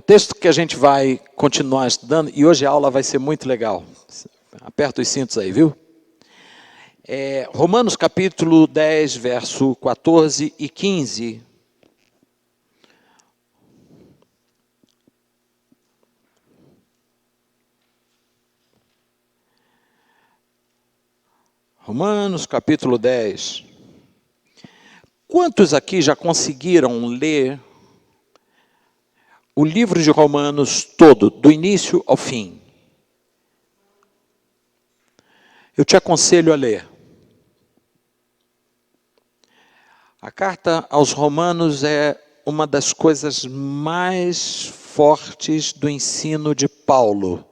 texto que a gente vai continuar estudando, e hoje a aula vai ser muito legal. Aperta os cintos aí, viu? Romanos capítulo 10, verso 14 e 15. Romanos capítulo 10. Quantos aqui já conseguiram ler o livro de Romanos todo, do início ao fim? Eu te aconselho a ler. A carta aos Romanos é uma das coisas mais fortes do ensino de Paulo.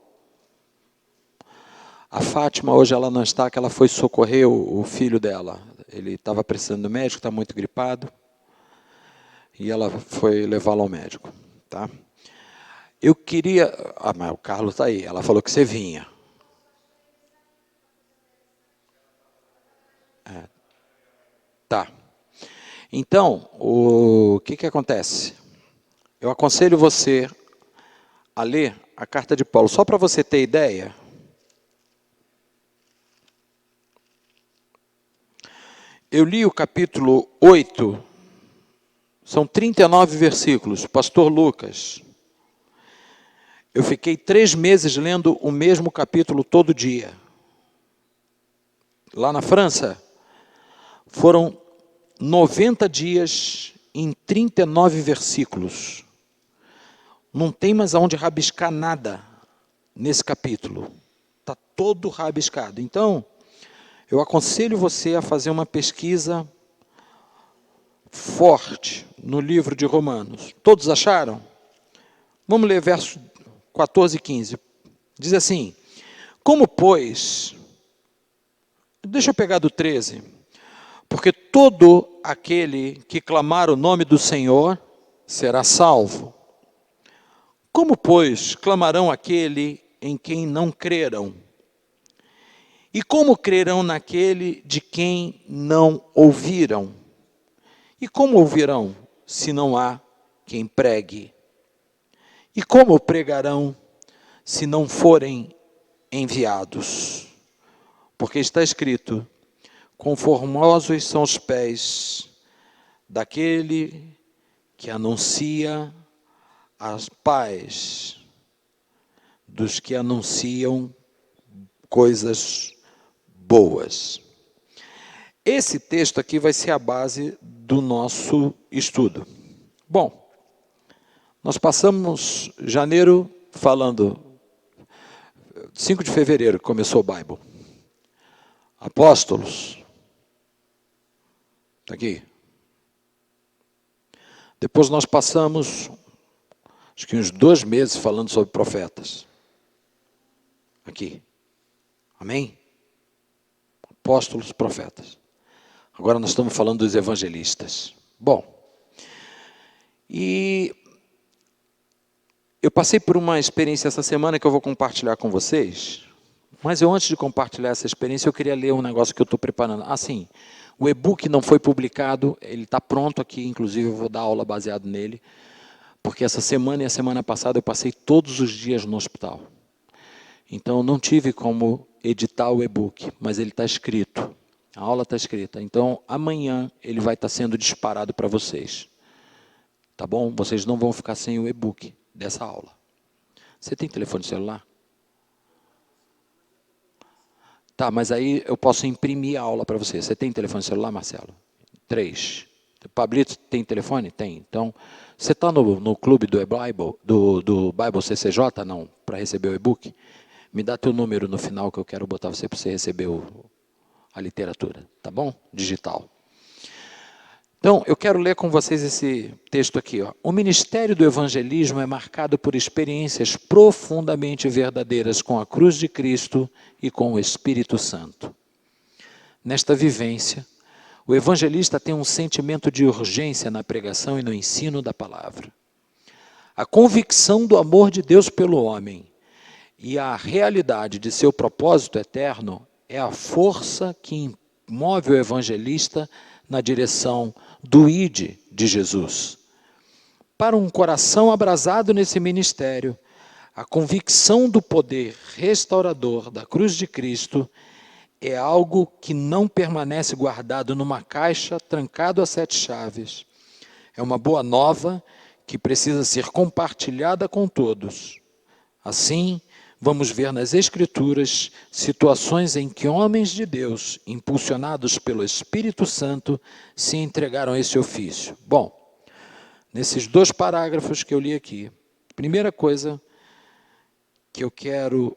A Fátima, hoje ela não está, que ela foi socorrer o filho dela. Ele estava precisando do médico, está muito gripado. E ela foi levá-lo ao médico. Tá? Eu queria... mas o Carlos está aí, ela falou que você vinha. Tá. Então, o que acontece? Eu aconselho você a ler a carta de Paulo. Só para você ter ideia, eu li o capítulo 8, são 39 versículos, pastor Lucas. Eu fiquei 3 meses lendo o mesmo capítulo todo dia. Lá na França, foram 90 dias em 39 versículos. Não tem mais aonde rabiscar nada nesse capítulo. Está todo rabiscado. Então, eu aconselho você a fazer uma pesquisa forte no livro de Romanos. Todos acharam? Vamos ler versos 14 e 15. Diz assim: como, pois... Deixa eu pegar do 13. Porque todo aquele que clamar o nome do Senhor será salvo. Como, pois, clamarão aquele em quem não creram? E como crerão naquele de quem não ouviram? E como ouvirão, se não há quem pregue? E como pregarão, se não forem enviados? Porque está escrito: conformosos são os pés daquele que anuncia as paz dos que anunciam coisas boas. Esse texto aqui vai ser a base do nosso estudo. Bom, nós passamos janeiro falando, 5 de fevereiro começou o Bible. Apóstolos. Está aqui. Depois nós passamos, acho que uns 2 meses falando sobre profetas. Aqui. Amém? Apóstolos, profetas. Agora nós estamos falando dos evangelistas. Bom, e eu passei por uma experiência essa semana que eu vou compartilhar com vocês, mas antes de compartilhar essa experiência, eu queria ler um negócio que eu estou preparando. Assim, o e-book não foi publicado, ele está pronto aqui, inclusive eu vou dar aula baseado nele, porque essa semana e a semana passada eu passei todos os dias no hospital. Então, eu não tive como editar o e-book, mas ele está escrito. A aula está escrita. Então, amanhã ele vai estar sendo disparado para vocês. Tá bom? Vocês não vão ficar sem o e-book dessa aula. Você tem telefone celular? Tá, mas aí eu posso imprimir a aula para você. Você tem telefone celular, Marcelo? 3. Pablito tem telefone? Tem. Então, você está no clube do Bible, do Bible CCJ, não? Para receber o e-book? Me dá teu número no final que eu quero botar você para você receber a literatura, tá bom? Digital. Então, eu quero ler com vocês esse texto aqui. Ó. O ministério do evangelismo é marcado por experiências profundamente verdadeiras com a cruz de Cristo e com o Espírito Santo. Nesta vivência, o evangelista tem um sentimento de urgência na pregação e no ensino da palavra. A convicção do amor de Deus pelo homem e a realidade de seu propósito eterno é a força que move o evangelista na direção do ID de Jesus. Para um coração abrasado nesse ministério, a convicção do poder restaurador da cruz de Cristo é algo que não permanece guardado numa caixa, trancado a 7 chaves. É uma boa nova que precisa ser compartilhada com todos. Assim, vamos ver nas Escrituras situações em que homens de Deus, impulsionados pelo Espírito Santo, se entregaram a esse ofício. Bom, nesses 2 parágrafos que eu li aqui, primeira coisa que eu quero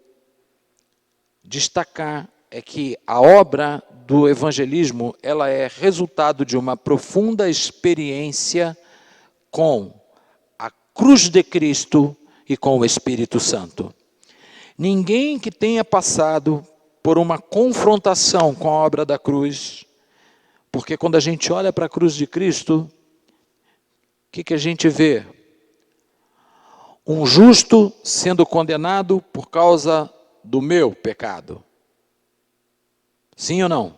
destacar é que a obra do evangelismo, ela é resultado de uma profunda experiência com a cruz de Cristo e com o Espírito Santo. Ninguém que tenha passado por uma confrontação com a obra da cruz, porque quando a gente olha para a cruz de Cristo, o que a gente vê? Um justo sendo condenado por causa do meu pecado. Sim ou não?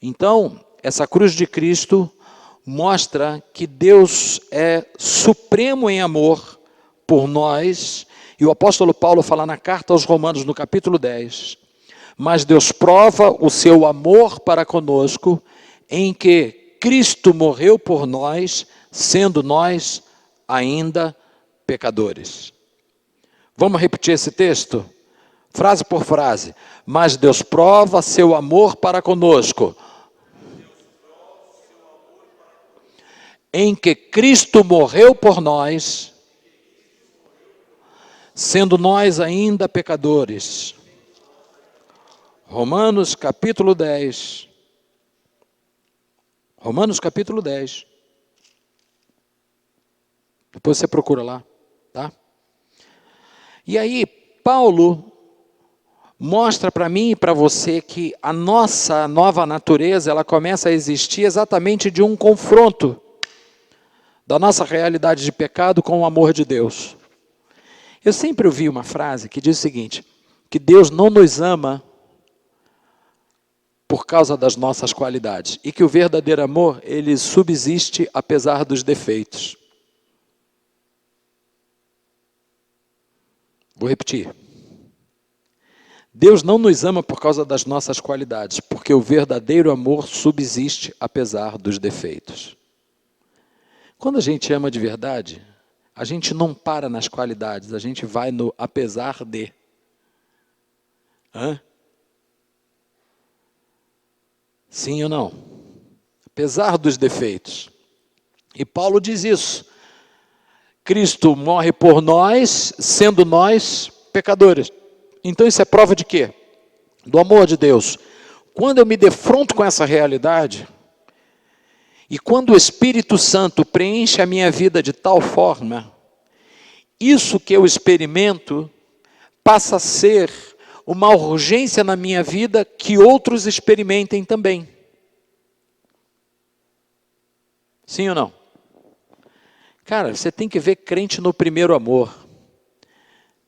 Então, essa cruz de Cristo mostra que Deus é supremo em amor por nós. E o apóstolo Paulo fala na carta aos Romanos, no capítulo 10, mas Deus prova o seu amor para conosco em que Cristo morreu por nós, sendo nós ainda pecadores. Vamos repetir esse texto? Frase por frase. Mas Deus prova seu amor para conosco, em que Cristo morreu por nós, sendo nós ainda pecadores. Romanos capítulo 10. Romanos capítulo 10. Depois você procura lá, tá? E aí, Paulo mostra para mim e para você que a nossa nova natureza, ela começa a existir exatamente de um confronto da nossa realidade de pecado com o amor de Deus. Eu sempre ouvi uma frase que diz o seguinte, que Deus não nos ama por causa das nossas qualidades, e que o verdadeiro amor, ele subsiste apesar dos defeitos. Vou repetir. Deus não nos ama por causa das nossas qualidades, porque o verdadeiro amor subsiste apesar dos defeitos. Quando a gente ama de verdade, a gente não para nas qualidades, a gente vai no apesar de. Hã? Sim ou não? Apesar dos defeitos. E Paulo diz isso. Cristo morre por nós, sendo nós pecadores. Então isso é prova de quê? Do amor de Deus. Quando eu me defronto com essa realidade, e quando o Espírito Santo preenche a minha vida de tal forma, isso que eu experimento passa a ser uma urgência na minha vida que outros experimentem também. Sim ou não? Cara, você tem que ver crente no primeiro amor.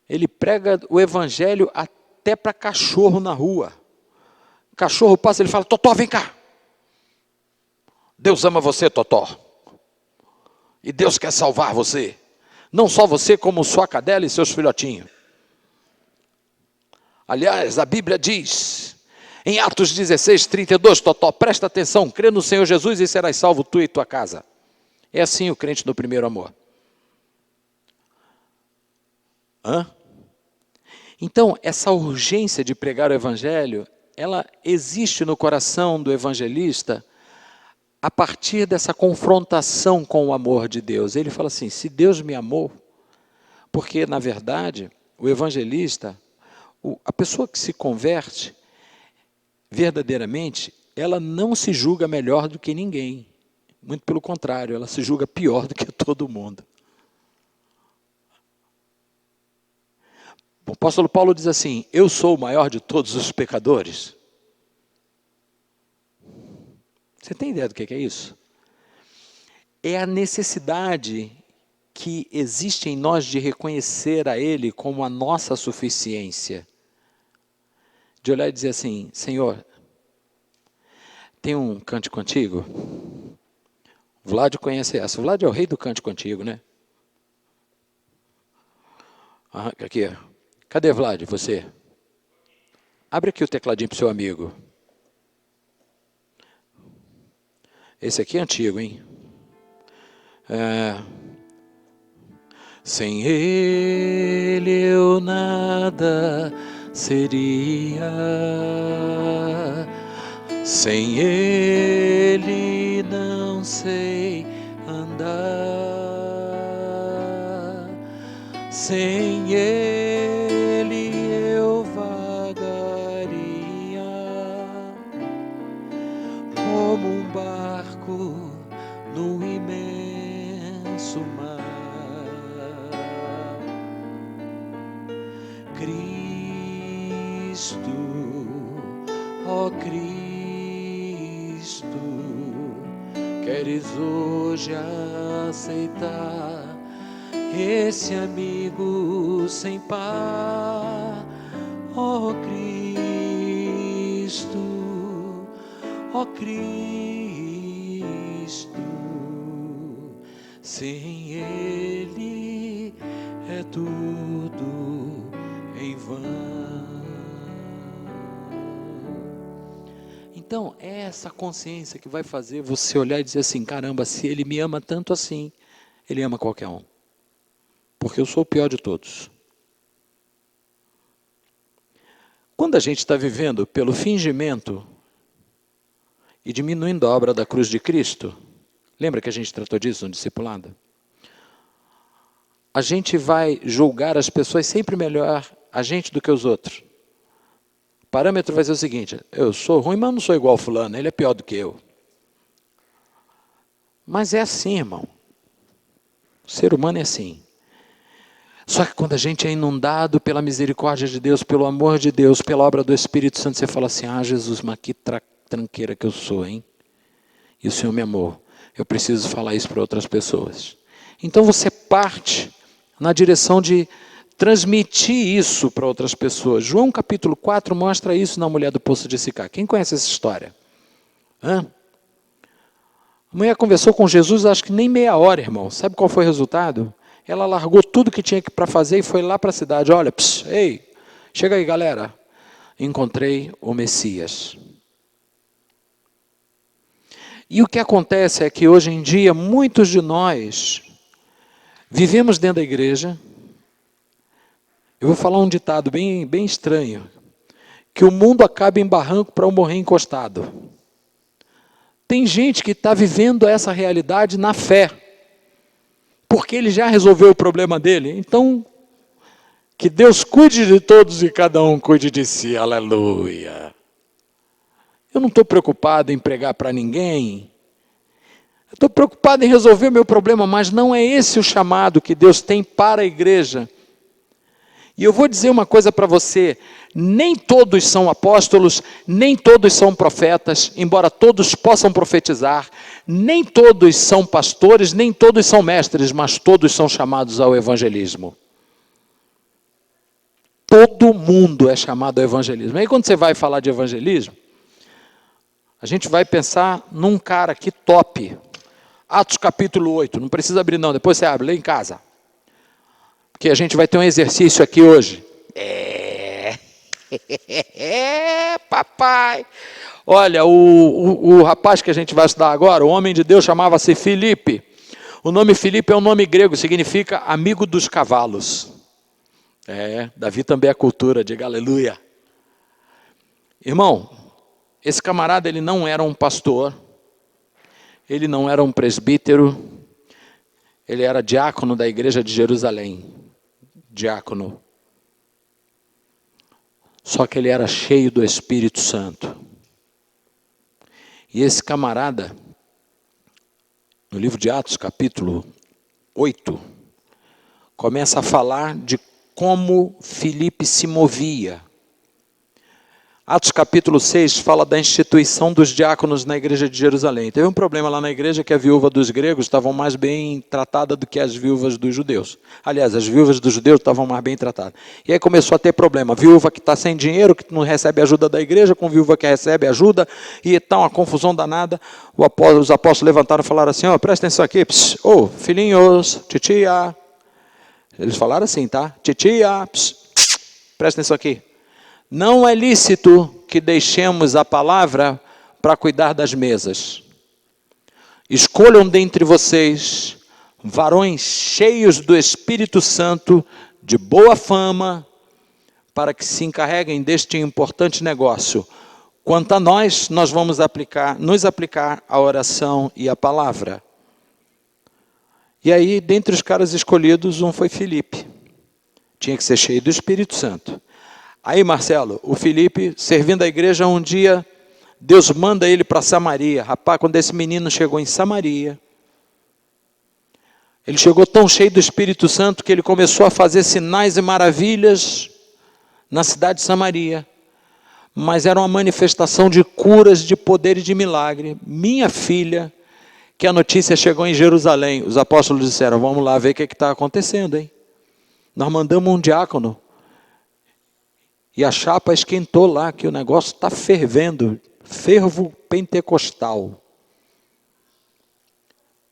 Ele prega o evangelho até para cachorro na rua. O cachorro passa, ele fala, Totó, vem cá. Deus ama você, Totó. E Deus quer salvar você. Não só você, como sua cadela e seus filhotinhos. Aliás, a Bíblia diz, em Atos 16, 32, Totó, presta atenção, crê no Senhor Jesus e serás salvo tu e tua casa. É assim o crente no primeiro amor. Hã? Então, essa urgência de pregar o evangelho, ela existe no coração do evangelista a partir dessa confrontação com o amor de Deus. Ele fala assim, se Deus me amou, porque, na verdade, o evangelista, a pessoa que se converte, verdadeiramente, ela não se julga melhor do que ninguém. Muito pelo contrário, ela se julga pior do que todo mundo. O apóstolo Paulo diz assim, eu sou o maior de todos os pecadores. Você tem ideia do que é isso? É a necessidade que existe em nós de reconhecer a Ele como a nossa suficiência. De olhar e dizer assim, Senhor, tem um cântico antigo, Vlad conhece essa. O Vlad é o rei do cântico antigo, né? Aqui. Cadê Vlad? Você? Abre aqui o tecladinho para o seu amigo. Esse aqui é antigo, hein? Sem ele eu nada seria. Sem ele não sei andar. Sem ele eu vagaria como um barco no imenso mar. Cristo, ó Cristo, queres hoje aceitar esse amigo sem par, ó Cristo, ó Cristo, sem ele é tudo em vão. Então, é essa consciência que vai fazer você olhar e dizer assim, caramba, se ele me ama tanto assim, ele ama qualquer um. Porque eu sou o pior de todos. Quando a gente está vivendo pelo fingimento e diminuindo a obra da cruz de Cristo, lembra que a gente tratou disso no discipulado? A gente vai julgar as pessoas sempre melhor a gente do que os outros. O parâmetro vai ser o seguinte, eu sou ruim, mas não sou igual fulano, ele é pior do que eu. Mas é assim, irmão. O ser humano é assim. Só que quando a gente é inundado pela misericórdia de Deus, pelo amor de Deus, pela obra do Espírito Santo, você fala assim, Jesus, mas que tranqueira que eu sou, hein? E o Senhor me amou. Eu preciso falar isso para outras pessoas. Então você parte na direção de transmitir isso para outras pessoas. João capítulo 4 mostra isso na mulher do poço de Sicá. Quem conhece essa história? A mulher conversou com Jesus, acho que nem meia hora, irmão. Sabe qual foi o resultado? Ela largou tudo que tinha para fazer e foi lá para a cidade. Olha, ei, chega aí, galera. Encontrei o Messias. E o que acontece é que hoje em dia, muitos de nós vivemos dentro da igreja. Eu vou falar um ditado bem estranho. Que o mundo acaba em barranco para eu morrer encostado. Tem gente que está vivendo essa realidade na fé. Porque ele já resolveu o problema dele. Então, que Deus cuide de todos e cada um cuide de si. Aleluia. Eu não estou preocupado em pregar para ninguém. Eu estou preocupado em resolver o meu problema, mas não é esse o chamado que Deus tem para a igreja. E eu vou dizer uma coisa para você, nem todos são apóstolos, nem todos são profetas, embora todos possam profetizar, nem todos são pastores, nem todos são mestres, mas todos são chamados ao evangelismo. Todo mundo é chamado ao evangelismo. Aí quando você vai falar de evangelismo, a gente vai pensar num cara que top. Atos capítulo 8, não precisa abrir não, depois você abre, lê em casa. Porque a gente vai ter um exercício aqui hoje. Papai. Olha, o rapaz que a gente vai estudar agora, o homem de Deus chamava-se Filipe. O nome Filipe é um nome grego, significa amigo dos cavalos. Davi também é cultura, diga aleluia. Irmão, esse camarada ele não era um pastor, ele não era um presbítero, ele era diácono da igreja de Jerusalém. Diácono. Só que ele era cheio do Espírito Santo. E esse camarada, no livro de Atos, capítulo 8, começa a falar de como Filipe se movia. Atos capítulo 6 fala da instituição dos diáconos na igreja de Jerusalém. Teve um problema lá na igreja que a viúva dos gregos estavam mais bem tratada do que as viúvas dos judeus. Aliás, as viúvas dos judeus estavam mais bem tratadas. E aí começou a ter problema. Viúva que está sem dinheiro, que não recebe ajuda da igreja, com viúva que recebe ajuda, e está uma confusão danada. Os apóstolos levantaram e falaram assim, presta atenção aqui, filhinhos, titia. Eles falaram assim, tá? Titia, presta atenção aqui. Não é lícito que deixemos a palavra para cuidar das mesas. Escolham dentre vocês varões cheios do Espírito Santo, de boa fama, para que se encarreguem deste importante negócio. Quanto a nós vamos nos aplicar a oração e a palavra. E aí, dentre os caras escolhidos, um foi Filipe. Tinha que ser cheio do Espírito Santo. Aí, Marcelo, o Filipe, servindo a igreja, um dia, Deus manda ele para Samaria. Rapaz, quando esse menino chegou em Samaria, ele chegou tão cheio do Espírito Santo que ele começou a fazer sinais e maravilhas na cidade de Samaria. Mas era uma manifestação de curas, de poder e de milagre. Minha filha, que a notícia chegou em Jerusalém, os apóstolos disseram, vamos lá ver o que está acontecendo, hein? Nós mandamos um diácono. E a chapa esquentou lá, que o negócio está fervendo, fervo pentecostal.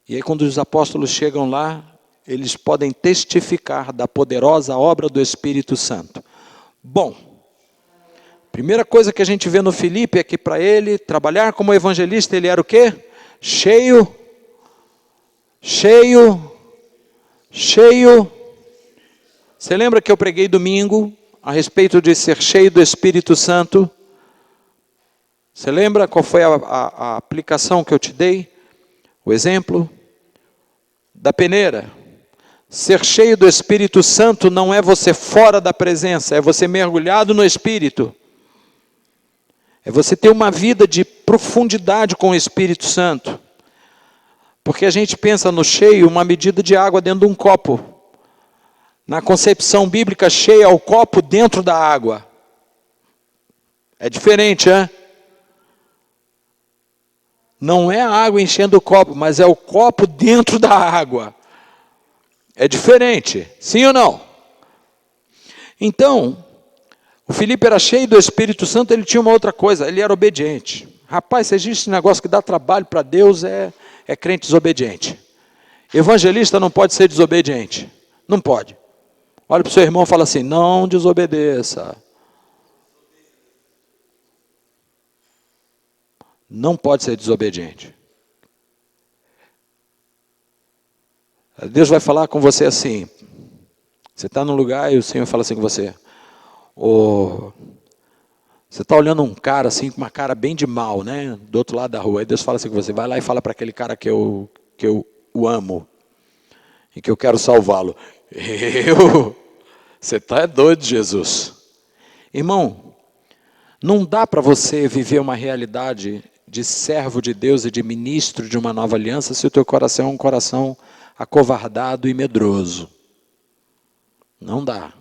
E aí quando os apóstolos chegam lá, eles podem testificar da poderosa obra do Espírito Santo. Bom, primeira coisa que a gente vê no Filipe é que para ele trabalhar como evangelista, ele era o quê? Cheio. Você lembra que eu preguei domingo a respeito de ser cheio do Espírito Santo? Você lembra qual foi a aplicação que eu te dei? O exemplo da peneira. Ser cheio do Espírito Santo não é você fora da presença, é você mergulhado no Espírito. É você ter uma vida de profundidade com o Espírito Santo. Porque a gente pensa no cheio, uma medida de água dentro de um copo. Na concepção bíblica, cheia o copo dentro da água. É diferente, hein? Não é a água enchendo o copo, mas é o copo dentro da água. É diferente, sim ou não? Então, o Filipe era cheio do Espírito Santo, ele tinha uma outra coisa, ele era obediente. Rapaz, se existe um negócio que dá trabalho para Deus, é crente desobediente. Evangelista não pode ser desobediente. Não pode. Olha para o seu irmão e fala assim, não desobedeça. Não pode ser desobediente. Deus vai falar com você assim. Você está num lugar e o Senhor fala assim com você. Você está olhando um cara assim, com uma cara bem de mal, né? Do outro lado da rua. Aí Deus fala assim com você. Vai lá e fala para aquele cara que eu o amo. E que eu quero salvá-lo. Você está doido, Jesus. Irmão, não dá para você viver uma realidade de servo de Deus e de ministro de uma nova aliança se o teu coração é um coração acovardado e medroso. Não dá.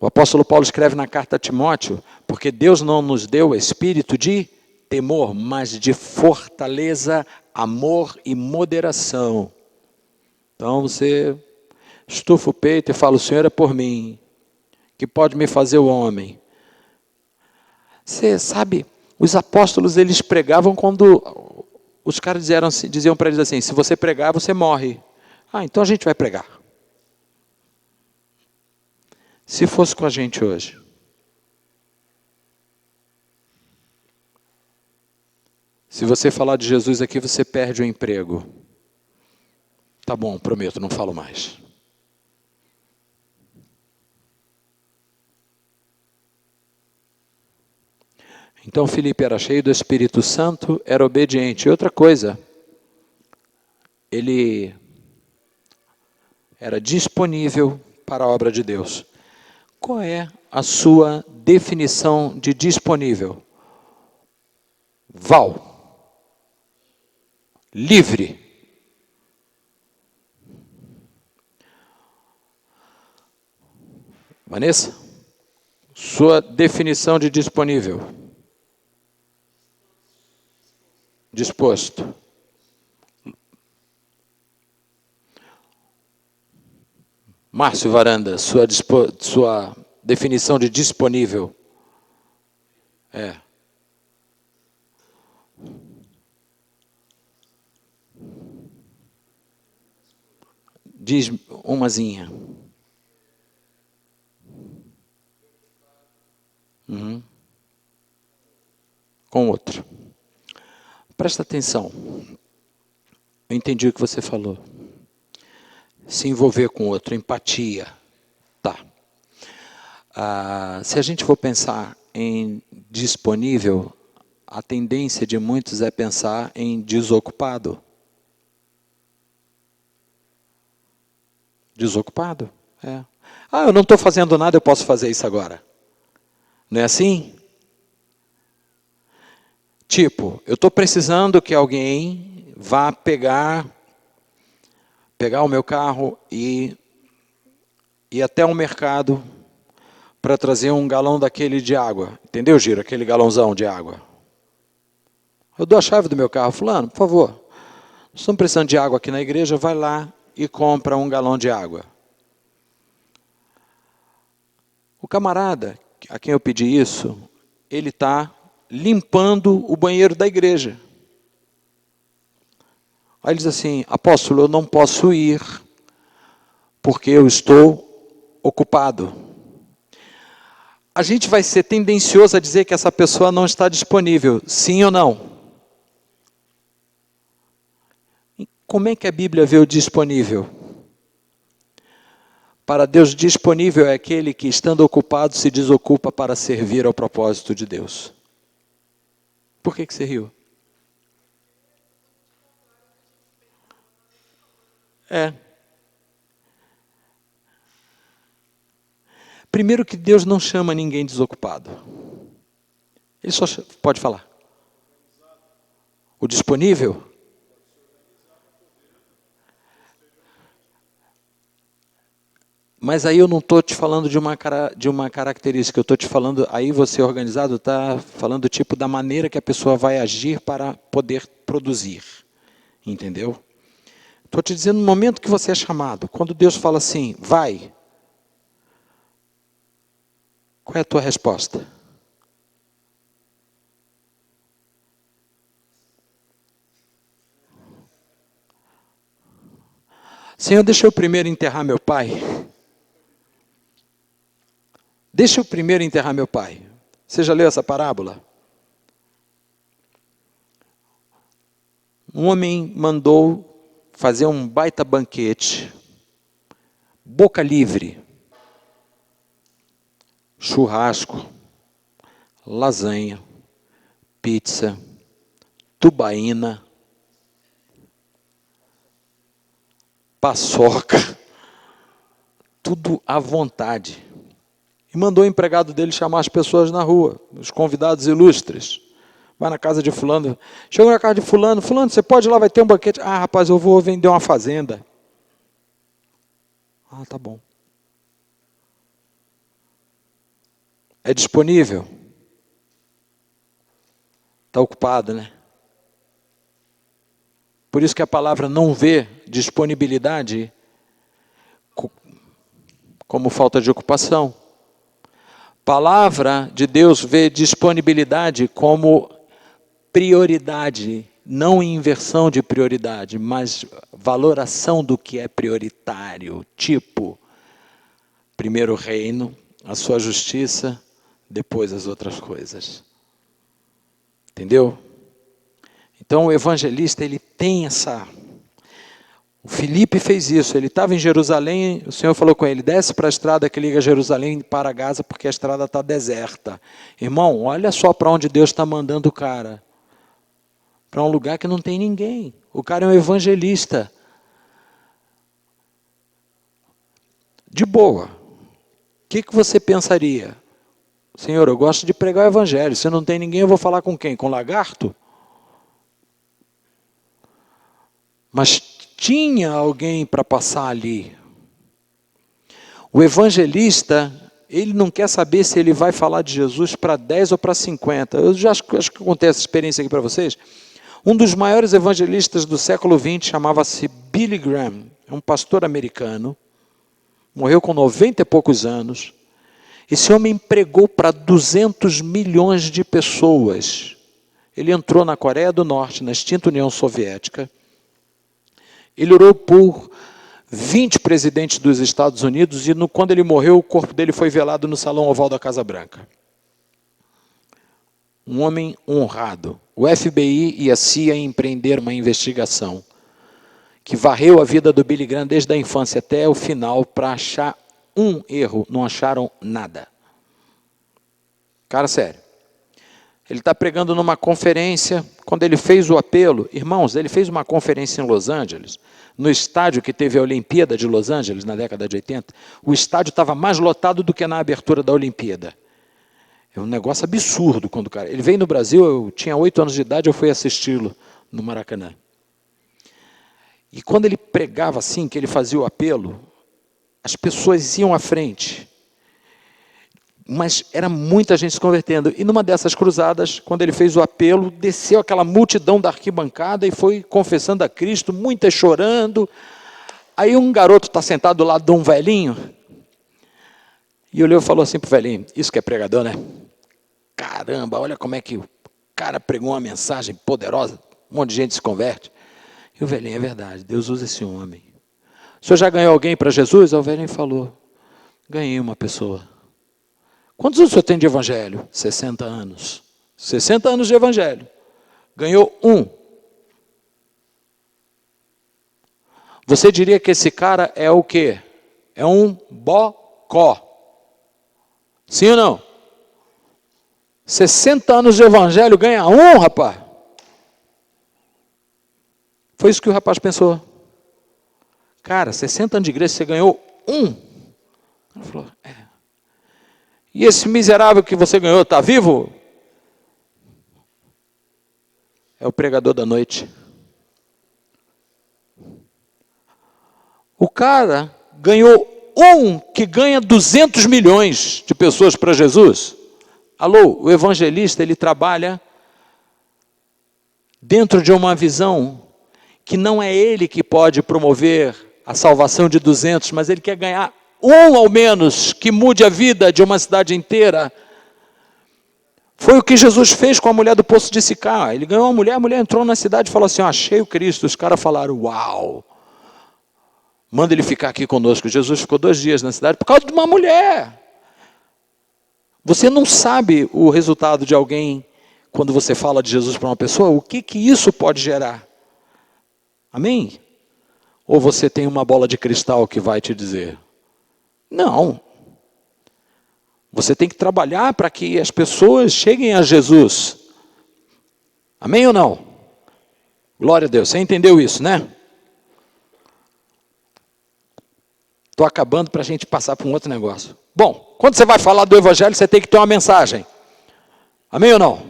O apóstolo Paulo escreve na carta a Timóteo, porque Deus não nos deu espírito de temor, mas de fortaleza, amor e moderação. Então você estufa o peito e fala, o Senhor é por mim, que pode me fazer o homem. Você sabe, os apóstolos eles pregavam quando os caras diziam para eles assim, se você pregar, você morre. Então a gente vai pregar. Se fosse com a gente hoje. Se você falar de Jesus aqui, você perde o emprego. Tá bom, prometo, não falo mais. Então Filipe era cheio do Espírito Santo, era obediente. E outra coisa, ele era disponível para a obra de Deus. Qual é a sua definição de disponível? Livre. Vanessa, Sua definição de disponível. Disposto. Márcio Varanda, sua definição de disponível. Diz umazinha. Com outro. Presta atenção. Eu entendi o que você falou. Se envolver com outro, empatia. Tá. Se a gente for pensar em disponível, a tendência de muitos é pensar em desocupado. Desocupado? É. Eu não estou fazendo nada, eu posso fazer isso agora. Não é assim? Tipo, eu estou precisando que alguém vá pegar o meu carro e ir até o mercado para trazer um galão daquele de água. Entendeu, Giro? Aquele galãozão de água. Eu dou a chave do meu carro. Fulano, por favor, nós estamos precisando de água aqui na igreja, vai lá e compra um galão de água. O camarada a quem eu pedi isso, ele está limpando o banheiro da igreja. Aí ele diz assim, apóstolo, eu não posso ir, porque eu estou ocupado. A gente vai ser tendencioso a dizer que essa pessoa não está disponível, sim ou não? Como é que a Bíblia vê o disponível? Para Deus, disponível é aquele que, estando ocupado, se desocupa para servir ao propósito de Deus. Por que você riu? Primeiro que Deus não chama ninguém desocupado. Ele só pode falar. O disponível? Mas aí eu não estou te falando de uma característica, eu estou te falando, aí você organizado está falando tipo da maneira que a pessoa vai agir para poder produzir. Entendeu? Estou te dizendo no momento que você é chamado, quando Deus fala assim, vai. Qual é a tua resposta? Senhor, deixa eu primeiro enterrar meu pai. Deixa eu primeiro enterrar meu pai. Você já leu essa parábola? Um homem mandou fazer um baita banquete, boca livre, churrasco, lasanha, pizza, tubaína, paçoca, tudo à vontade. E mandou o empregado dele chamar as pessoas na rua, os convidados ilustres. Vai na casa de fulano, chegou na casa de fulano, você pode ir lá, vai ter um banquete. Ah, rapaz, eu vou vender uma fazenda. Ah, tá bom. É disponível? Está ocupado, né? Por isso que a palavra não vê disponibilidade como falta de ocupação. Palavra de Deus vê disponibilidade como prioridade, não inversão de prioridade, mas valoração do que é prioritário. Tipo, primeiro o reino, a sua justiça, depois as outras coisas. Entendeu? Então o evangelista, ele tem essa... O Filipe fez isso, ele estava em Jerusalém, o Senhor falou com ele, desce para a estrada que liga Jerusalém para Gaza, porque a estrada está deserta. Irmão, olha só para onde Deus está mandando o cara. Para um lugar que não tem ninguém. O cara é um evangelista. De boa. O que você pensaria? Senhor, eu gosto de pregar o evangelho, se não tem ninguém, eu vou falar com quem? Com lagarto? Mas tinha alguém para passar ali. O evangelista, ele não quer saber se ele vai falar de Jesus para 10 ou para 50. Eu já acho que contei essa experiência aqui para vocês. Um dos maiores evangelistas do século XX chamava-se Billy Graham, é um pastor americano, morreu com 90 e poucos anos. Esse homem pregou para 200 milhões de pessoas. Ele entrou na Coreia do Norte, na extinta União Soviética. Ele orou por 20 presidentes dos Estados Unidos e quando ele morreu, o corpo dele foi velado no Salão Oval da Casa Branca. Um homem honrado. O FBI e a CIA empreenderam uma investigação que varreu a vida do Billy Graham desde a infância até o final para achar um erro. Não acharam nada. Cara, sério. Ele está pregando numa conferência, quando ele fez o apelo, irmãos, ele fez uma conferência em Los Angeles, no estádio que teve a Olimpíada de Los Angeles, na década de 80, o estádio estava mais lotado do que na abertura da Olimpíada. É um negócio absurdo quando o cara... Ele veio no Brasil, eu tinha 8 anos de idade, eu fui assisti-lo no Maracanã. E quando ele pregava assim, que ele fazia o apelo, as pessoas iam à frente. Mas era muita gente se convertendo. E numa dessas cruzadas, quando ele fez o apelo, desceu aquela multidão da arquibancada e foi confessando a Cristo, muitas chorando. Aí um garoto está sentado do lado de um velhinho, e olhou e falou assim para o velhinho, isso que é pregador, né? Caramba, olha como é que o cara pregou uma mensagem poderosa, um monte de gente se converte. E o velhinho, é verdade, Deus usa esse homem. O senhor já ganhou alguém para Jesus? Aí o velhinho falou, ganhei uma pessoa. Quantos anos o senhor tem de evangelho? 60 anos. 60 anos de evangelho. Ganhou um. Você diria que esse cara é o quê? É um bocó. Sim ou não? 60 anos de evangelho ganha um, rapaz. Foi isso que o rapaz pensou. Cara, 60 anos de igreja, você ganhou um. Ele falou, é. E esse miserável que você ganhou está vivo? É o pregador da noite. O cara ganhou um que ganha 200 milhões de pessoas para Jesus. Alô, o evangelista, ele trabalha dentro de uma visão que não é ele que pode promover a salvação de 200, mas ele quer ganhar um ao menos que mude a vida de uma cidade inteira. Foi o que Jesus fez com a mulher do Poço de Sicá. Ele ganhou uma mulher, a mulher entrou na cidade e falou assim, achei o Cristo. Os caras falaram, uau, manda ele ficar aqui conosco. Jesus ficou 2 dias na cidade por causa de uma mulher. Você não sabe o resultado de alguém, quando você fala de Jesus para uma pessoa, o que isso pode gerar. Amém? Ou você tem uma bola de cristal que vai te dizer... Não. Você tem que trabalhar para que as pessoas cheguem a Jesus. Amém ou não? Glória a Deus. Você entendeu isso, né? Estou acabando para a gente passar para um outro negócio. Bom, quando você vai falar do Evangelho, você tem que ter uma mensagem. Amém ou não?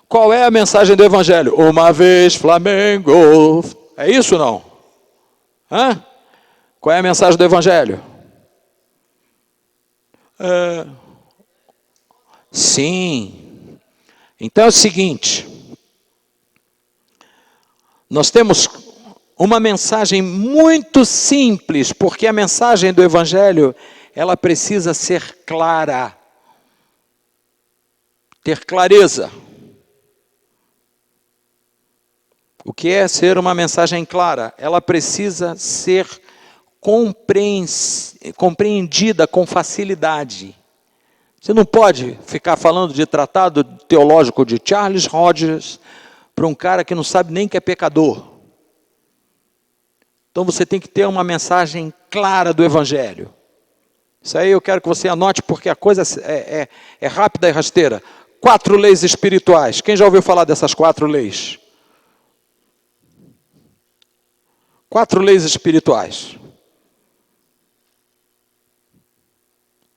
Qual é a mensagem do Evangelho? Uma vez Flamengo. É isso ou não? Hã? Qual é a mensagem do Evangelho? Sim. Então é o seguinte, nós temos uma mensagem muito simples, porque a mensagem do Evangelho, ela precisa ser clara, ter clareza. O que é ser uma mensagem clara? Ela precisa ser compreendida com facilidade. Você não pode ficar falando de tratado teológico de Charles Rogers para um cara que não sabe nem que é pecador. Então você tem que ter uma mensagem clara do Evangelho. Isso aí eu quero que você anote, porque a coisa é rápida e rasteira. 4 leis espirituais. Quem já ouviu falar dessas 4 leis? 4 leis espirituais.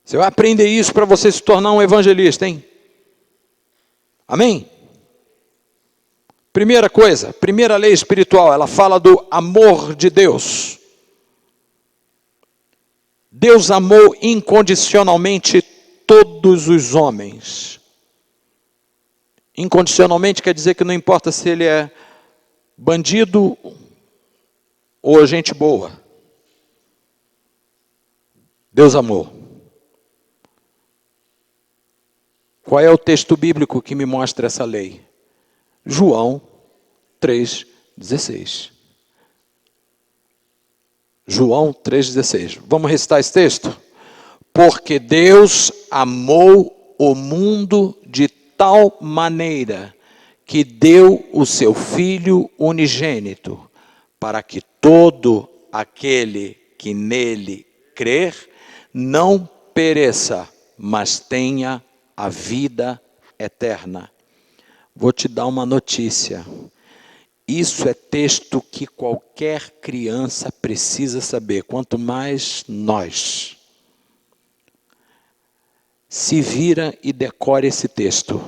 Você vai aprender isso para você se tornar um evangelista, hein? Amém? Primeira coisa, primeira lei espiritual, ela fala do amor de Deus. Deus amou incondicionalmente todos os homens. Incondicionalmente quer dizer que não importa se ele é bandido ou gente boa. Deus amou. Qual é o texto bíblico que me mostra essa lei? João 3,16. João 3,16. Vamos recitar esse texto? Porque Deus amou o mundo de tal maneira que deu o seu Filho unigênito, para que todo aquele que nele crer não pereça, mas tenha a vida eterna. Vou te dar uma notícia. Isso é texto que qualquer criança precisa saber, quanto mais nós. Se vira e decore esse texto.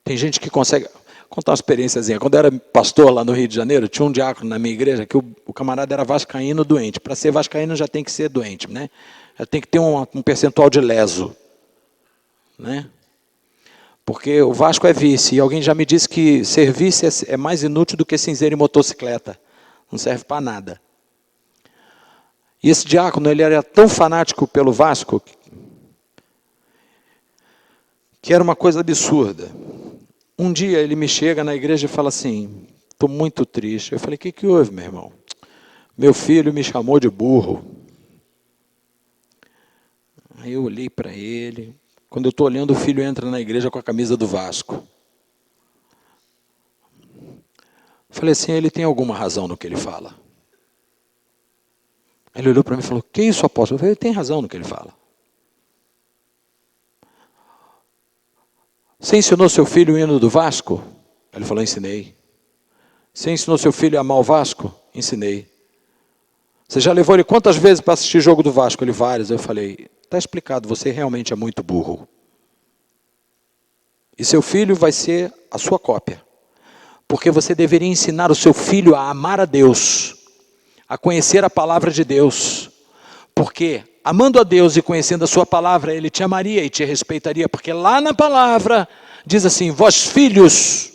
Tem gente que consegue... Vou contar uma experiênciazinha. Quando eu era pastor lá no Rio de Janeiro, tinha um diácono na minha igreja que o camarada era vascaíno doente. Para ser vascaíno já tem que ser doente, né? Já tem que ter um percentual de leso, né? Porque o Vasco é vice, e alguém já me disse que ser vice é mais inútil do que cinzeiro em motocicleta. Não serve para nada. E esse diácono, ele era tão fanático pelo Vasco, que era uma coisa absurda. Um dia ele me chega na igreja e fala assim, estou muito triste. Eu falei, o que houve, meu irmão? Meu filho me chamou de burro. Aí eu olhei para ele. Quando eu estou olhando, o filho entra na igreja com a camisa do Vasco. Falei assim, ele tem alguma razão no que ele fala. Ele olhou para mim e falou, que isso, apóstolo? Eu falei, ele tem razão no que ele fala. Você ensinou seu filho o hino do Vasco? Ele falou, ensinei. Você ensinou seu filho a amar o Vasco? Ensinei. Você já levou ele quantas vezes para assistir jogo do Vasco? Ele, várias. Eu falei, está explicado, você realmente é muito burro. E seu filho vai ser a sua cópia. Porque você deveria ensinar o seu filho a amar a Deus, a conhecer a palavra de Deus. Porque amando a Deus e conhecendo a sua palavra, ele te amaria e te respeitaria. Porque lá na palavra diz assim, vós filhos,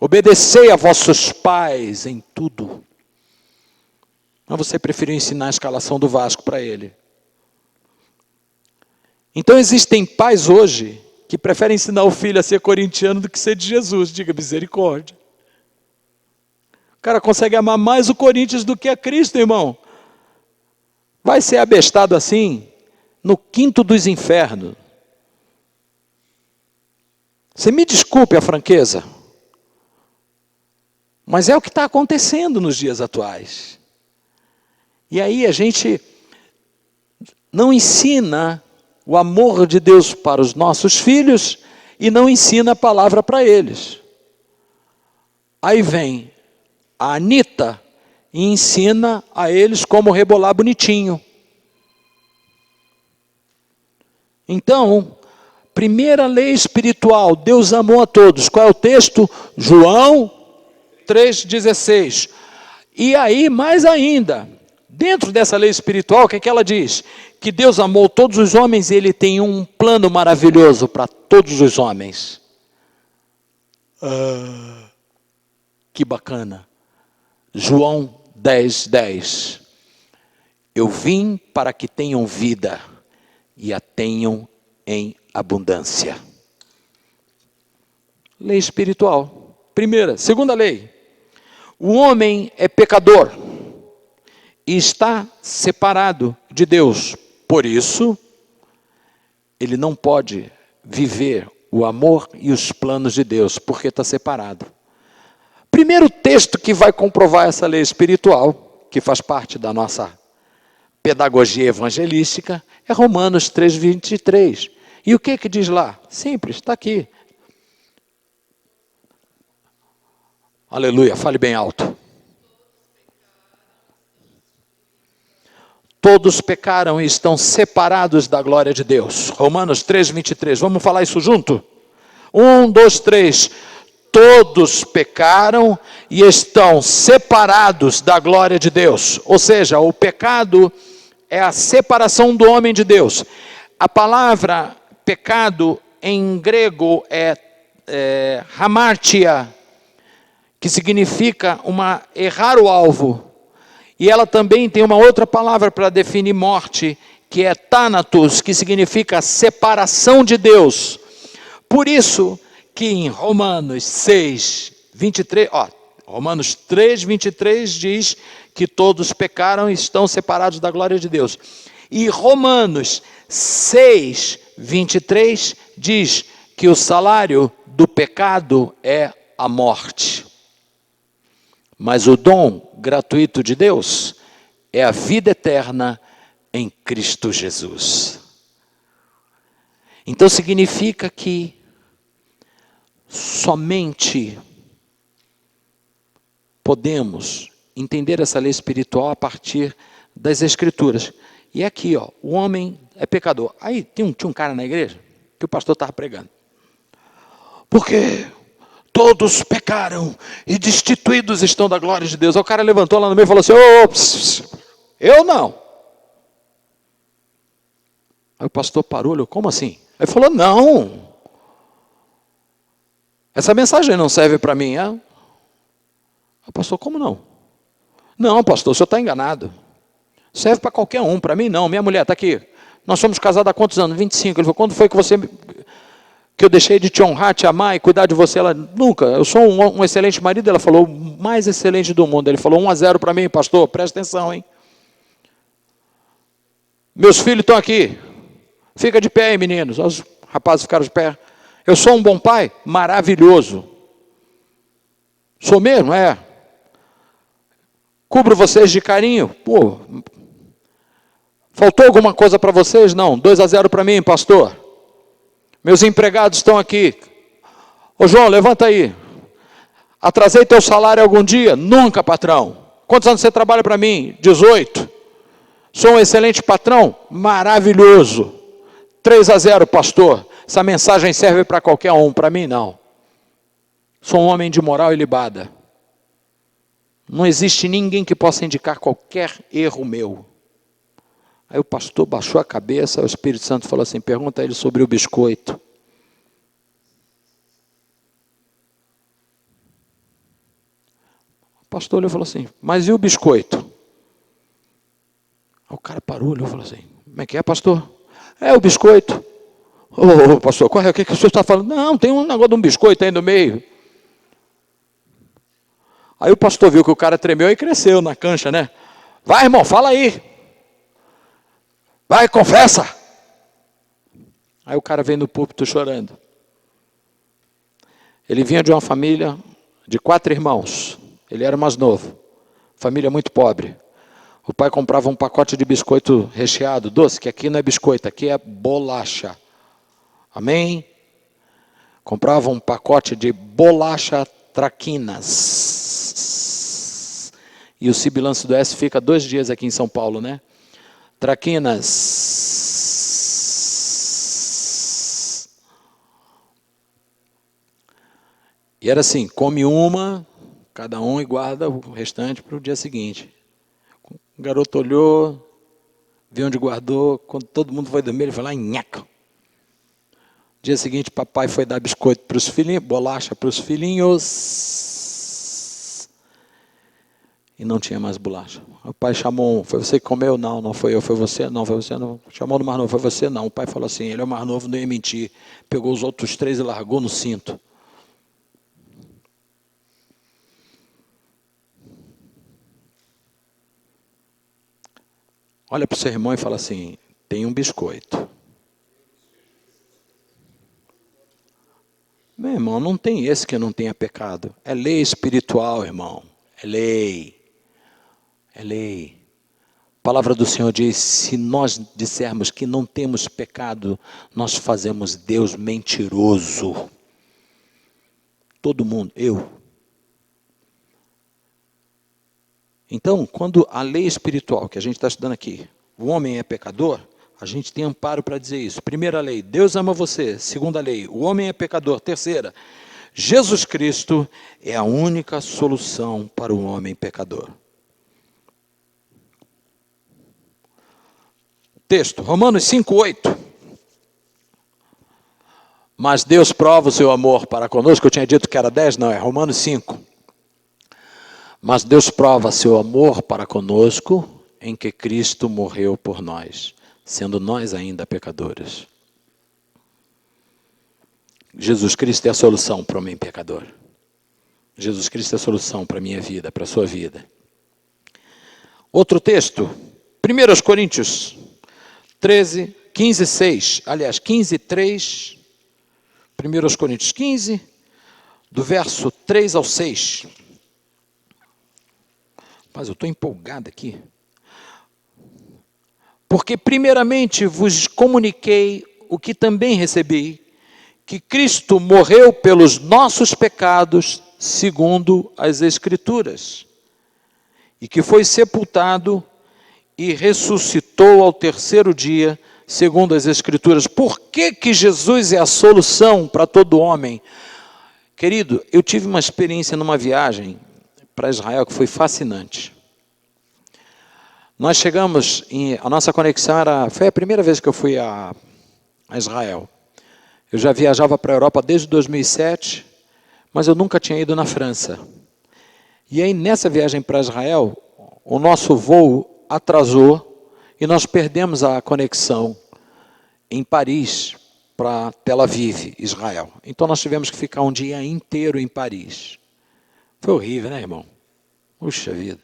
obedecei a vossos pais em tudo. Mas você preferiu ensinar a escalação do Vasco para ele. Então existem pais hoje que preferem ensinar o filho a ser corintiano do que ser de Jesus. Diga misericórdia. O cara consegue amar mais o Corinthians do que a Cristo, irmão. Vai ser abestado assim no quinto dos infernos. Você me desculpe a franqueza, mas é o que está acontecendo nos dias atuais. E aí a gente não ensina o amor de Deus para os nossos filhos e não ensina a palavra para eles. Aí vem a Anitta e ensina a eles como rebolar bonitinho. Então, primeira lei espiritual, Deus amou a todos. Qual é o texto? João 3,16. E aí, mais ainda, dentro dessa lei espiritual, o que é que ela diz? Que Deus amou todos os homens e Ele tem um plano maravilhoso para todos os homens. Que bacana. João 10:10. Eu vim para que tenham vida e a tenham em abundância. Lei espiritual. Primeira. Segunda lei. O homem é pecador e está separado de Deus. Por isso, ele não pode viver o amor e os planos de Deus, porque está separado. Primeiro texto que vai comprovar essa lei espiritual, que faz parte da nossa pedagogia evangelística, é Romanos 3:23. E o que diz lá? Simples, está aqui. Aleluia, fale bem alto. Todos pecaram e estão separados da glória de Deus. Romanos 3:23. Vamos falar isso junto? 1, 2, 3. Todos pecaram e estão separados da glória de Deus. Ou seja, o pecado é a separação do homem de Deus. A palavra pecado em grego é hamartia, que significa errar o alvo. E ela também tem uma outra palavra para definir morte, que é thanatos, que significa separação de Deus. Por isso que em Romanos 6, 23, Romanos 3, 23 diz que todos pecaram e estão separados da glória de Deus. E Romanos 6, 23 diz que o salário do pecado é a morte. Mas o dom gratuito de Deus é a vida eterna em Cristo Jesus. Então significa que somente podemos entender essa lei espiritual a partir das Escrituras. E aqui, o homem é pecador. Aí tinha um cara na igreja que o pastor estava pregando. Porque todos pecaram e destituídos estão da glória de Deus. Aí o cara levantou lá no meio e falou assim, eu não. Aí o pastor parou, olhou, como assim? Aí falou, não. Essa mensagem não serve para mim. Aí o pastor, como não? Não, pastor, o senhor está enganado. Serve para qualquer um, para mim não. Minha mulher está aqui. Nós somos casados há quantos anos? 25. Ele falou, quando foi que eu deixei de te honrar, te amar e cuidar de você? Ela, nunca. Eu sou um excelente marido. Ela falou, o mais excelente do mundo. Ele falou, 1-0 para mim, pastor. Presta atenção, hein? Meus filhos estão aqui. Fica de pé aí, meninos. Os rapazes ficaram de pé. Eu sou um bom pai? Maravilhoso. Sou mesmo? É. Cubro vocês de carinho? Pô, faltou alguma coisa para vocês? Não. 2-0 para mim, pastor. Meus empregados estão aqui. Ô João, levanta aí. Atrasei teu salário algum dia? Nunca, patrão. Quantos anos você trabalha para mim? 18. Sou um excelente patrão? Maravilhoso. 3-0, pastor. Essa mensagem serve para qualquer um, para mim não. Sou um homem de moral ilibada. Não existe ninguém que possa indicar qualquer erro meu. Aí o pastor baixou a cabeça, o Espírito Santo falou assim, pergunta a ele sobre o biscoito. O pastor olhou e falou assim, mas e o biscoito? Aí o cara parou, olhou e falou assim, como é que é, pastor? É o biscoito. Ô, pastor, o que o senhor está falando? Não, tem um negócio de um biscoito aí no meio. Aí o pastor viu que o cara tremeu e cresceu na cancha, né? Vai, irmão, fala aí. Vai, confessa. Aí o cara veio no púlpito chorando. Ele vinha de uma família de 4 irmãos. Ele era o mais novo. Família muito pobre. O pai comprava um pacote de biscoito recheado, doce, que aqui não é biscoito, aqui é bolacha. Amém? Comprava um pacote de bolacha traquinas. E o sibilante do S fica 2 dias aqui em São Paulo, né? Traquinas. E era assim, come uma, cada um, e guarda o restante para o dia seguinte. O garoto olhou, viu onde guardou, quando todo mundo foi dormir, ele foi lá e nhaca. Dia seguinte, papai foi dar biscoito para os filhinhos, bolacha para os filhinhos. E não tinha mais bolacha. O pai chamou, foi você que comeu? Não, não foi eu, foi você? Não, foi você não. Chamou no mais novo, foi você? Não. O pai falou assim, ele é o mais novo, não ia mentir. Pegou os outros 3 e largou no cinto. Olha para o seu irmão e fala assim, tem um biscoito. Meu irmão, não tem esse que não tenha pecado. É lei espiritual, irmão. É lei. É lei. A palavra do Senhor diz, se nós dissermos que não temos pecado, nós fazemos Deus mentiroso. Todo mundo, eu. Então, quando a lei espiritual, que a gente está estudando aqui, o homem é pecador, a gente tem amparo para dizer isso. Primeira lei, Deus ama você. Segunda lei, o homem é pecador. Terceira, Jesus Cristo é a única solução para o homem pecador. Texto, Romanos 5:8. Mas Deus prova o seu amor para conosco. Eu tinha dito que era 10, não, é Romanos 5. Mas Deus prova seu amor para conosco em que Cristo morreu por nós, sendo nós ainda pecadores. Jesus Cristo é a solução para o homem pecador. Jesus Cristo é a solução para a minha vida, para a sua vida. Outro texto, 1 Coríntios 13, 15, 6. Aliás, 15, 3. 1 Coríntios 15, do verso 3 ao 6. Mas eu estou empolgado aqui. Porque primeiramente vos comuniquei o que também recebi, que Cristo morreu pelos nossos pecados, segundo as Escrituras, e que foi sepultado e ressuscitou ao terceiro dia, segundo as Escrituras. Por que que Jesus é a solução para todo homem? Querido, eu tive uma experiência numa viagem para Israel que foi fascinante. Nós chegamos, a nossa conexão foi a primeira vez que eu fui a Israel. Eu já viajava para a Europa desde 2007, mas eu nunca tinha ido na França. E aí, nessa viagem para Israel, o nosso voo atrasou e nós perdemos a conexão em Paris para Tel Aviv, Israel. Então, nós tivemos que ficar um dia inteiro em Paris. Foi horrível, né, irmão? Puxa vida.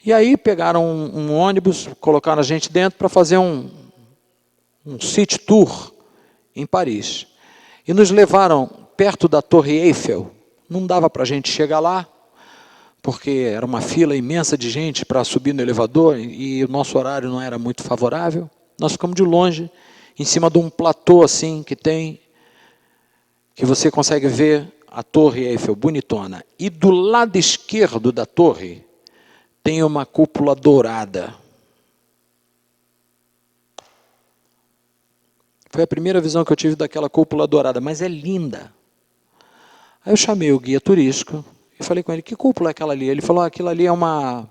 E aí, pegaram um ônibus, colocaram a gente dentro para fazer um city tour em Paris. E nos levaram perto da Torre Eiffel. Não dava para a gente chegar lá, porque era uma fila imensa de gente para subir no elevador e o nosso horário não era muito favorável. Nós ficamos de longe, em cima de um platô assim que você consegue ver a Torre Eiffel, bonitona. E do lado esquerdo da torre tem uma cúpula dourada. Foi a primeira visão que eu tive daquela cúpula dourada, mas é linda. Aí eu chamei o guia turístico e falei com ele, que cúpula é aquela ali? Ele falou, aquilo ali é uma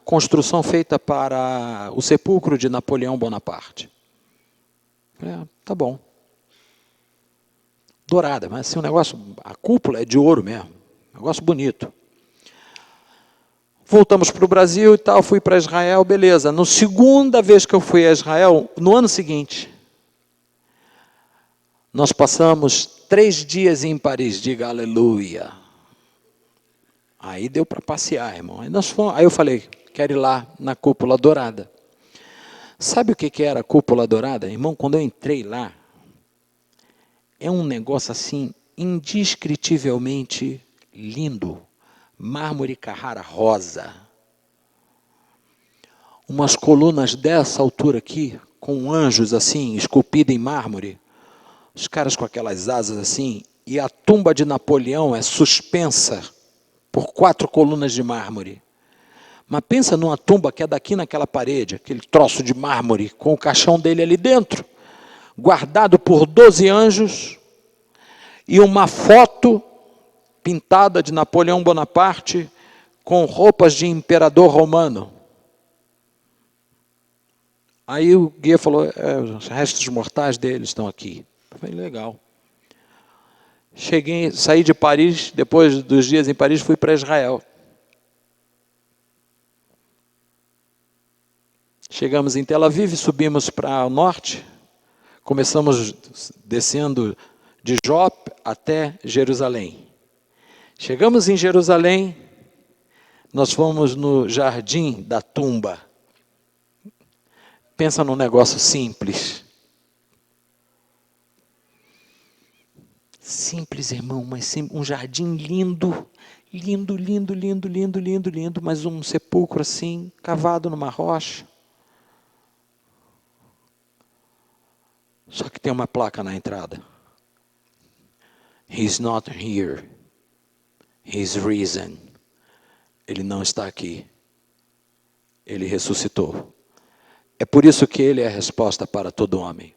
construção feita para o sepulcro de Napoleão Bonaparte. Eu falei, tá bom. Dourada, mas assim, a cúpula é de ouro mesmo, um negócio bonito. Voltamos para o Brasil e tal, fui para Israel, beleza. Na segunda vez que eu fui a Israel, no ano seguinte, nós passamos 3 dias em Paris, diga aleluia. Aí deu para passear, irmão. Aí eu falei, quero ir lá na cúpula dourada. Sabe o que era a cúpula dourada? Irmão, quando eu entrei lá, é um negócio assim, indescritivelmente lindo. Mármore Carrara rosa. Umas colunas dessa altura aqui, com anjos assim, esculpidos em mármore. Os caras com aquelas asas assim. E a tumba de Napoleão é suspensa por 4 colunas de mármore. Mas pensa numa tumba que é daqui naquela parede, aquele troço de mármore, com o caixão dele ali dentro, guardado por 12 anjos, e uma foto pintada de Napoleão Bonaparte com roupas de imperador romano. Aí o guia falou, os restos mortais dele estão aqui. Eu falei, legal. Saí de Paris, depois dos dias em Paris, fui para Israel. Chegamos em Tel Aviv, subimos para o norte, começamos descendo de Jope até Jerusalém. Chegamos em Jerusalém, nós fomos no Jardim da Tumba. Pensa num negócio simples. Simples, irmão, mas um jardim lindo, lindo, lindo, lindo, lindo, lindo, lindo, mas um sepulcro assim, cavado numa rocha. Só que tem uma placa na entrada. He's not here. He's risen. Ele não está aqui. Ele ressuscitou. É por isso que ele é a resposta para todo homem.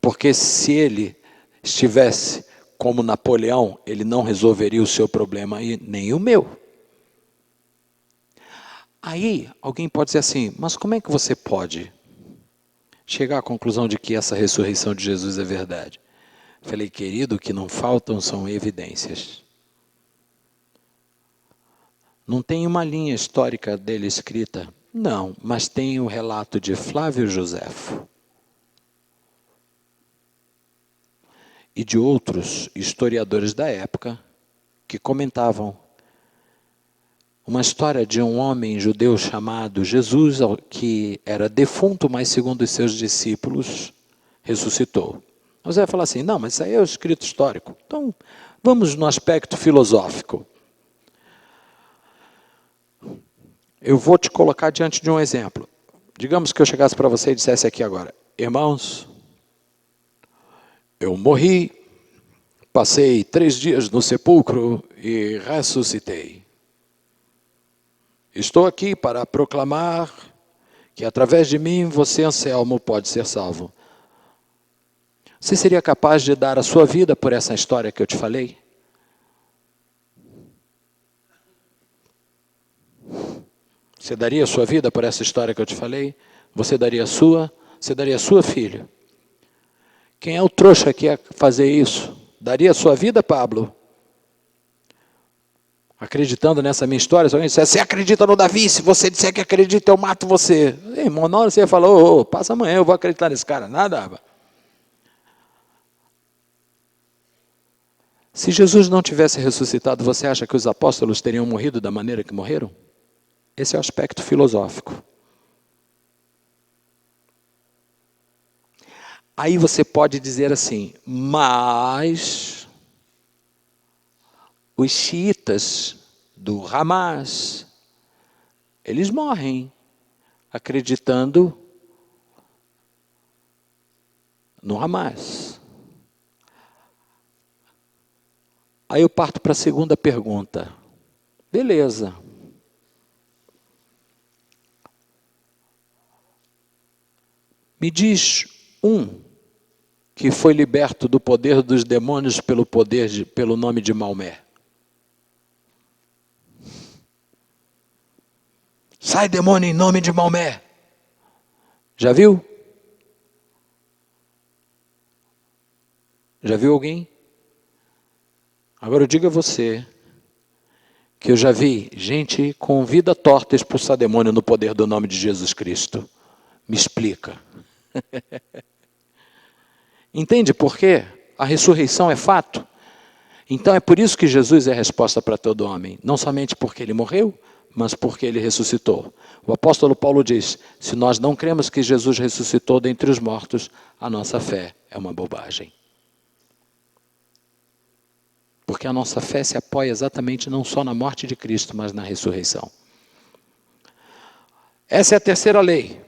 Porque se ele estivesse como Napoleão, ele não resolveria o seu problema e nem o meu. Aí, alguém pode dizer assim, mas como é que você pode chegar à conclusão de que essa ressurreição de Jesus é verdade? Falei, querido, o que não faltam são evidências. Não tem uma linha histórica dele escrita? Não, mas tem o relato de Flávio Joséfo e de outros historiadores da época que comentavam uma história de um homem judeu chamado Jesus, que era defunto, mas segundo os seus discípulos, ressuscitou. Você vai falar assim, não, mas isso aí é o escrito histórico. Então, vamos no aspecto filosófico. Eu vou te colocar diante de um exemplo. Digamos que eu chegasse para você e dissesse aqui agora, irmãos, eu morri, passei 3 dias no sepulcro e ressuscitei. Estou aqui para proclamar que através de mim você, Anselmo, pode ser salvo. Você seria capaz de dar a sua vida por essa história que eu te falei? Você daria a sua vida por essa história que eu te falei? Você daria a sua? Você daria a sua, filho? Quem é o trouxa que ia fazer isso? Daria a sua vida, Pablo? Acreditando nessa minha história, se alguém disser, você acredita no Davi? Se você disser que acredita, eu mato você. Irmão, na hora você ia falar, passa amanhã, eu vou acreditar nesse cara. Nada. Se Jesus não tivesse ressuscitado, você acha que os apóstolos teriam morrido da maneira que morreram? Esse é o aspecto filosófico. Aí você pode dizer assim, mas os xiitas do Hamas, eles morrem acreditando no Hamas. Aí eu parto para a segunda pergunta. Beleza. Me diz um que foi liberto do poder dos demônios pelo nome de Maomé. Sai, demônio, em nome de Maomé. Já viu? Já viu alguém? Agora eu digo a você que eu já vi gente com vida torta expulsar demônio no poder do nome de Jesus Cristo. Me explica. Entende por quê? A ressurreição é fato. Então é por isso que Jesus é a resposta para todo homem. Não somente porque ele morreu, mas porque ele ressuscitou. O apóstolo Paulo diz, se nós não cremos que Jesus ressuscitou dentre os mortos, a nossa fé é uma bobagem. Porque a nossa fé se apoia exatamente não só na morte de Cristo, mas na ressurreição. Essa é a terceira lei.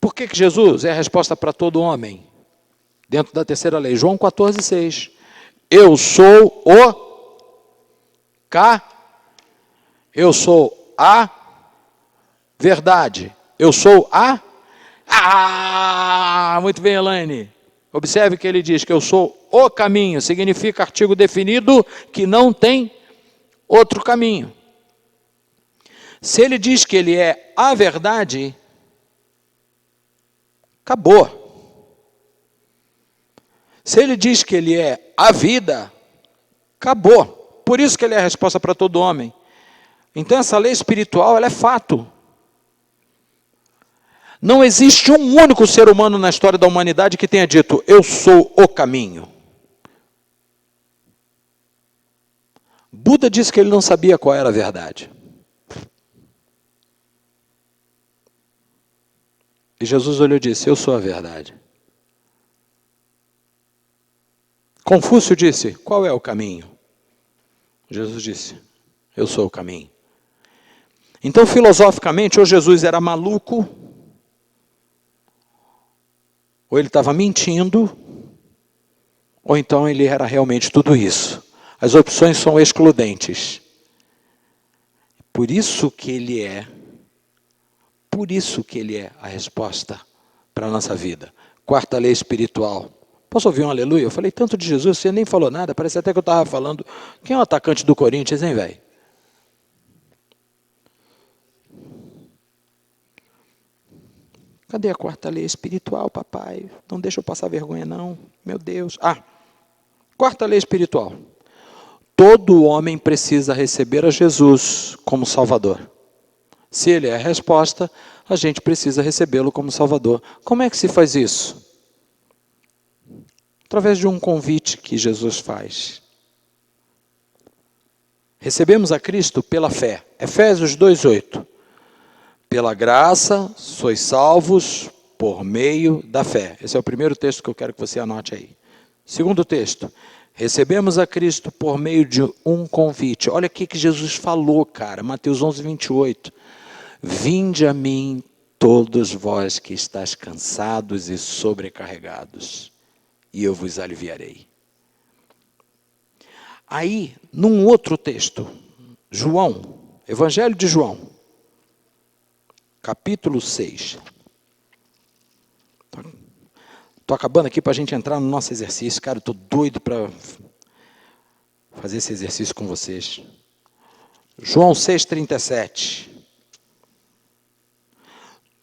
Por que Jesus é a resposta para todo homem? Dentro da terceira lei, João 14,6. Eu sou eu sou a verdade. Eu sou muito bem, Elaine. Observe que ele diz que eu sou o caminho. Significa artigo definido que não tem outro caminho. Se ele diz que ele é a verdade, acabou. Se ele diz que ele é a vida, acabou. Por isso que ele é a resposta para todo homem. Então essa lei espiritual, ela é fato. Não existe um único ser humano na história da humanidade que tenha dito, eu sou o caminho. Buda disse que ele não sabia qual era a verdade. E Jesus olhou e disse, eu sou a verdade. Confúcio disse, qual é o caminho? Jesus disse, eu sou o caminho. Então, filosoficamente, ou Jesus era maluco, ou ele estava mentindo, ou então ele era realmente tudo isso. As opções são excludentes. Por isso que ele é a resposta para a nossa vida. Quarta lei espiritual. Posso ouvir um aleluia? Eu falei tanto de Jesus, você nem falou nada, parece até que eu estava falando. Quem é o atacante do Corinthians, hein, velho? Cadê a quarta lei espiritual, papai? Não deixa eu passar vergonha, não. Meu Deus. Quarta lei espiritual. Todo homem precisa receber a Jesus como Salvador. Se ele é a resposta, a gente precisa recebê-lo como Salvador. Como é que se faz isso? Através de um convite que Jesus faz. Recebemos a Cristo pela fé. Efésios 2:8. Pela graça, sois salvos por meio da fé. Esse é o primeiro texto que eu quero que você anote aí. Segundo texto. Recebemos a Cristo por meio de um convite. Olha o que Jesus falou, cara. Mateus 11:28. Vinde a mim, todos vós que estáis cansados e sobrecarregados, e eu vos aliviarei. Aí, num outro texto, João, Evangelho de João, capítulo 6. Estou acabando aqui para a gente entrar no nosso exercício. Cara, eu estou doido para fazer esse exercício com vocês. João 6,37.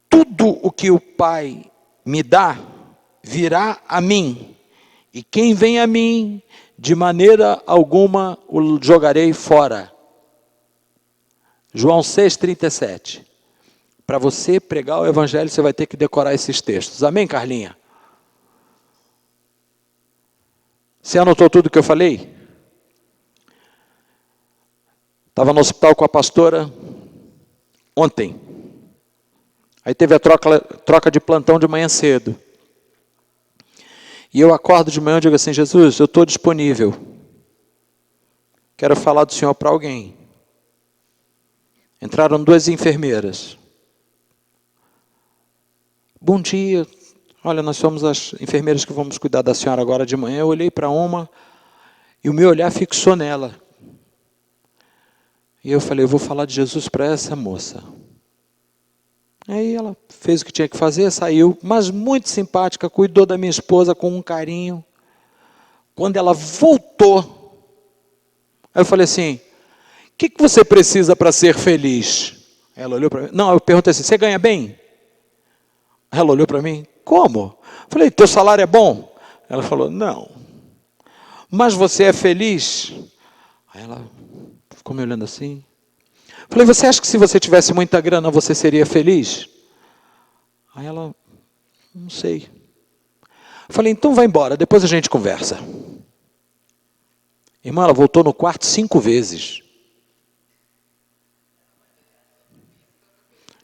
Tudo o que o Pai me dá, virá a mim. E quem vem a mim, de maneira alguma o jogarei fora. João 6,37. Para você pregar o Evangelho, você vai ter que decorar esses textos. Amém, Carlinha? Você anotou tudo que eu falei? Estava no hospital com a pastora ontem. Aí teve a troca de plantão de manhã cedo. E eu acordo de manhã e digo assim, Jesus, eu estou disponível. Quero falar do Senhor para alguém. Entraram 2 enfermeiras. Bom dia. Olha, nós somos as enfermeiras que vamos cuidar da senhora agora de manhã. Eu olhei para uma e o meu olhar fixou nela. E eu falei, eu vou falar de Jesus para essa moça. Aí ela fez o que tinha que fazer, saiu, mas muito simpática, cuidou da minha esposa com um carinho. Quando ela voltou, eu falei assim, o que você precisa para ser feliz? Ela olhou para mim, não, eu perguntei assim, você ganha bem? Ela olhou para mim, como? Eu falei, teu salário é bom? Ela falou, não. Mas você é feliz? Aí ela ficou me olhando assim. Falei, você acha que se você tivesse muita grana, você seria feliz? Aí ela, não sei. Falei, então vai embora, depois a gente conversa. Irmã, ela voltou no quarto 5 vezes.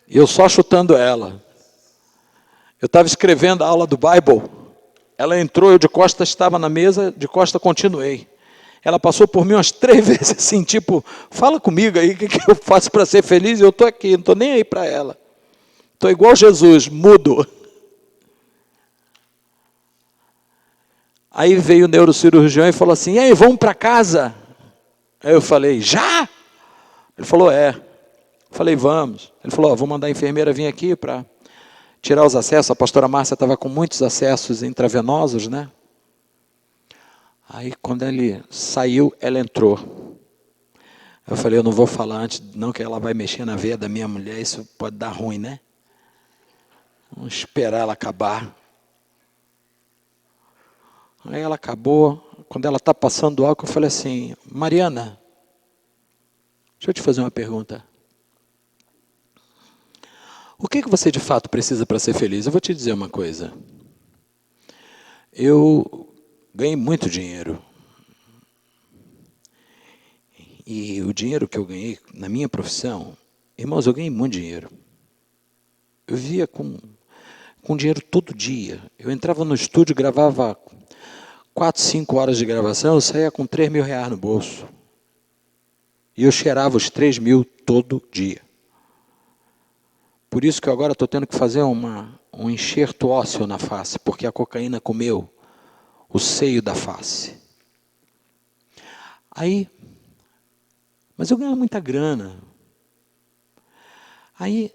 E eu só chutando ela. Eu estava escrevendo a aula do Bible. Ela entrou, eu de costas estava na mesa, de costas continuei. Ela passou por mim umas 3 vezes assim, tipo, fala comigo aí, o que eu faço para ser feliz? Eu estou aqui, não estou nem aí para ela. Estou igual Jesus, mudo. Aí veio o neurocirurgião e falou assim, e aí, vamos para casa? Aí eu falei, já? Ele falou, é. Eu falei, vamos. Ele falou, vou mandar a enfermeira vir aqui para tirar os acessos. A pastora Márcia estava com muitos acessos intravenosos, né? Aí, quando ele saiu, ela entrou. Eu falei, eu não vou falar antes, não, que ela vai mexer na veia da minha mulher, isso pode dar ruim, né? Vamos esperar ela acabar. Aí ela acabou, quando ela está passando o álcool, eu falei assim, Mariana, deixa eu te fazer uma pergunta. O que você de fato precisa para ser feliz? Eu vou te dizer uma coisa. Eu ganhei muito dinheiro. E o dinheiro que eu ganhei na minha profissão, irmãos, eu ganhei muito dinheiro. Eu vivia com dinheiro todo dia. Eu entrava no estúdio, gravava 4, 5 horas de gravação, eu saía com 3 mil reais no bolso. E eu cheirava os 3 mil todo dia. Por isso que eu agora estou tendo que fazer um enxerto ósseo na face, porque a cocaína comeu o seio da face. Aí, mas eu ganhava muita grana. Aí,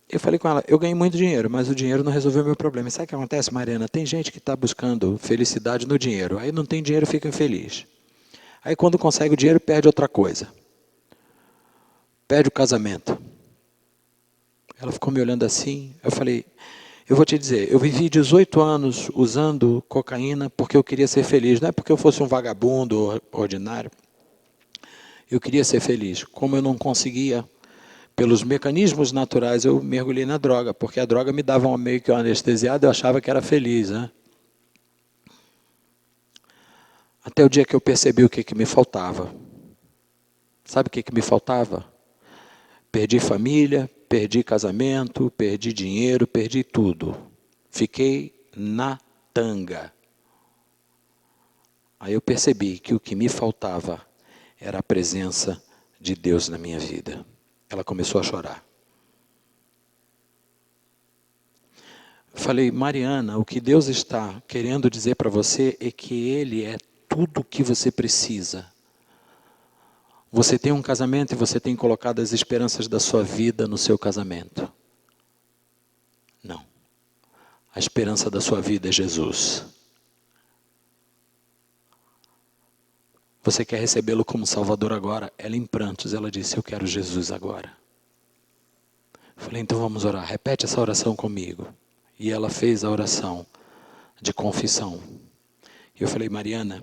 eu falei com ela, eu ganhei muito dinheiro, mas o dinheiro não resolveu o meu problema. E sabe o que acontece, Mariana? Tem gente que está buscando felicidade no dinheiro. Aí não tem dinheiro, fica infeliz. Aí quando consegue o dinheiro, perde outra coisa. Perde o casamento. Ela ficou me olhando assim. Eu falei, Eu vou te dizer, eu vivi 18 anos usando cocaína porque eu queria ser feliz. Não é porque eu fosse um vagabundo ordinário. Eu queria ser feliz. Como eu não conseguia, pelos mecanismos naturais, eu mergulhei na droga, porque a droga me dava meio que uma anestesiada, eu achava que era feliz, né? Até o dia que eu percebi o que me faltava. Sabe o que me faltava? Perdi família, perdi casamento, perdi dinheiro, perdi tudo. Fiquei na tanga. Aí eu percebi que o que me faltava era a presença de Deus na minha vida. Ela começou a chorar. Falei, Mariana, o que Deus está querendo dizer para você é que Ele é tudo o que você precisa. Você tem um casamento e você tem colocado as esperanças da sua vida no seu casamento. Não. A esperança da sua vida é Jesus. Você quer recebê-lo como Salvador agora? Ela em prantos, ela disse, eu quero Jesus agora. Falei, então vamos orar. Repete essa oração comigo. E ela fez a oração de confissão. E eu falei, Mariana,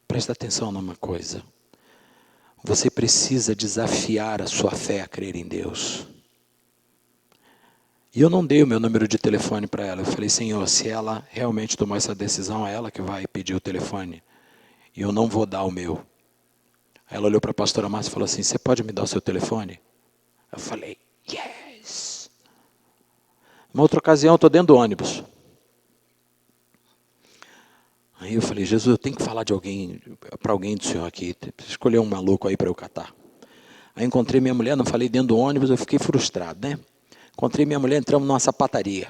presta atenção numa coisa. Você precisa desafiar a sua fé a crer em Deus. E eu não dei o meu número de telefone para ela. Eu falei, Senhor, se ela realmente tomar essa decisão, é ela que vai pedir o telefone. E eu não vou dar o meu. Aí ela olhou para a pastora Márcia e falou assim, você pode me dar o seu telefone? Eu falei, yes. Uma outra ocasião, eu estou dentro do ônibus. Aí eu falei, Jesus, eu tenho que falar de alguém, para alguém do Senhor aqui. Escolher um maluco aí para eu catar. Aí encontrei minha mulher, não falei dentro do ônibus, eu fiquei frustrado, né? Encontrei minha mulher, entramos numa sapataria,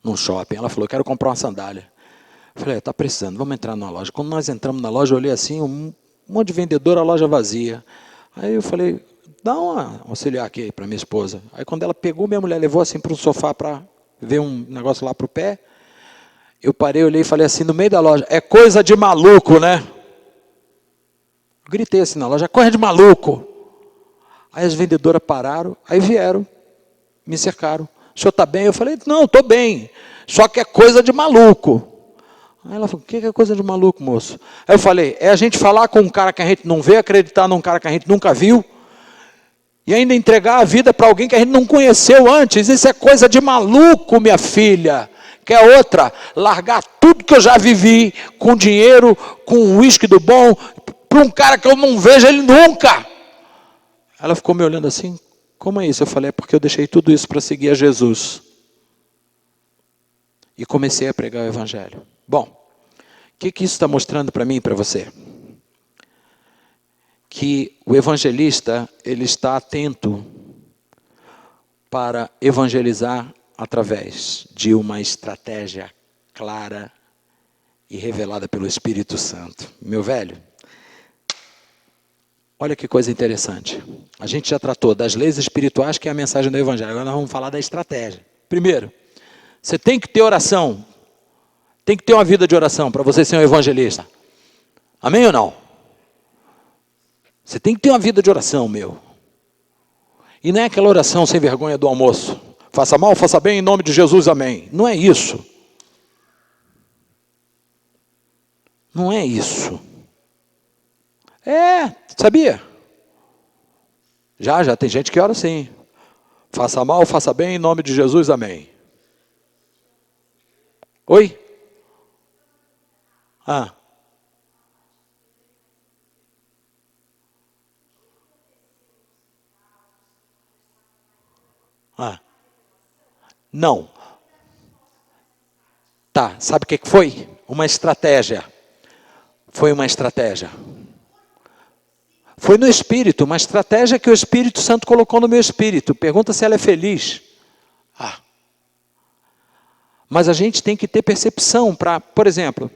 num shopping. Ela falou, quero comprar uma sandália. Eu falei, está precisando, vamos entrar numa loja. Quando nós entramos na loja, eu olhei assim, um monte de vendedor, a loja vazia. Aí eu falei, dá um auxiliar aqui para minha esposa. Aí quando ela pegou, minha mulher levou assim para um sofá para ver um negócio lá para o pé. Eu parei, olhei e falei assim, no meio da loja, é coisa de maluco, né? Eu gritei assim na loja, é coisa de maluco. Aí as vendedoras pararam, aí vieram, me cercaram. O senhor está bem? Eu falei, não, estou bem, só que é coisa de maluco. Aí ela falou, o que é coisa de maluco, moço? Aí eu falei, é a gente falar com um cara que a gente não vê, acreditar num cara que a gente nunca viu, e ainda entregar a vida para alguém que a gente não conheceu antes. Isso é coisa de maluco, minha filha. Quer outra? Largar tudo que eu já vivi, com dinheiro, com um uísque do bom, para um cara que eu não vejo ele nunca. Ela ficou me olhando assim, como é isso? Eu falei, é porque eu deixei tudo isso para seguir a Jesus. E comecei a pregar o Evangelho. Bom, o que isso está mostrando para mim e para você? Que o evangelista, ele está atento para evangelizar através de uma estratégia clara e revelada pelo Espírito Santo. Meu velho, olha que coisa interessante. A gente já tratou das leis espirituais, que é a mensagem do Evangelho. Agora nós vamos falar da estratégia. Primeiro, você tem que ter oração. Tem que ter uma vida de oração para você ser um evangelista. Amém ou não? Você tem que ter uma vida de oração, meu. E não é aquela oração sem vergonha do almoço. Faça mal, faça bem, em nome de Jesus, amém. Não é isso. Não é isso. É, sabia? Já tem gente que ora assim. Faça mal, faça bem, em nome de Jesus, amém. Oi? Ah. Não. Tá, sabe o que foi? Uma estratégia. Foi uma estratégia. Foi no Espírito, uma estratégia que o Espírito Santo colocou no meu espírito. Pergunta se ela é feliz. Mas a gente tem que ter percepção para, por exemplo,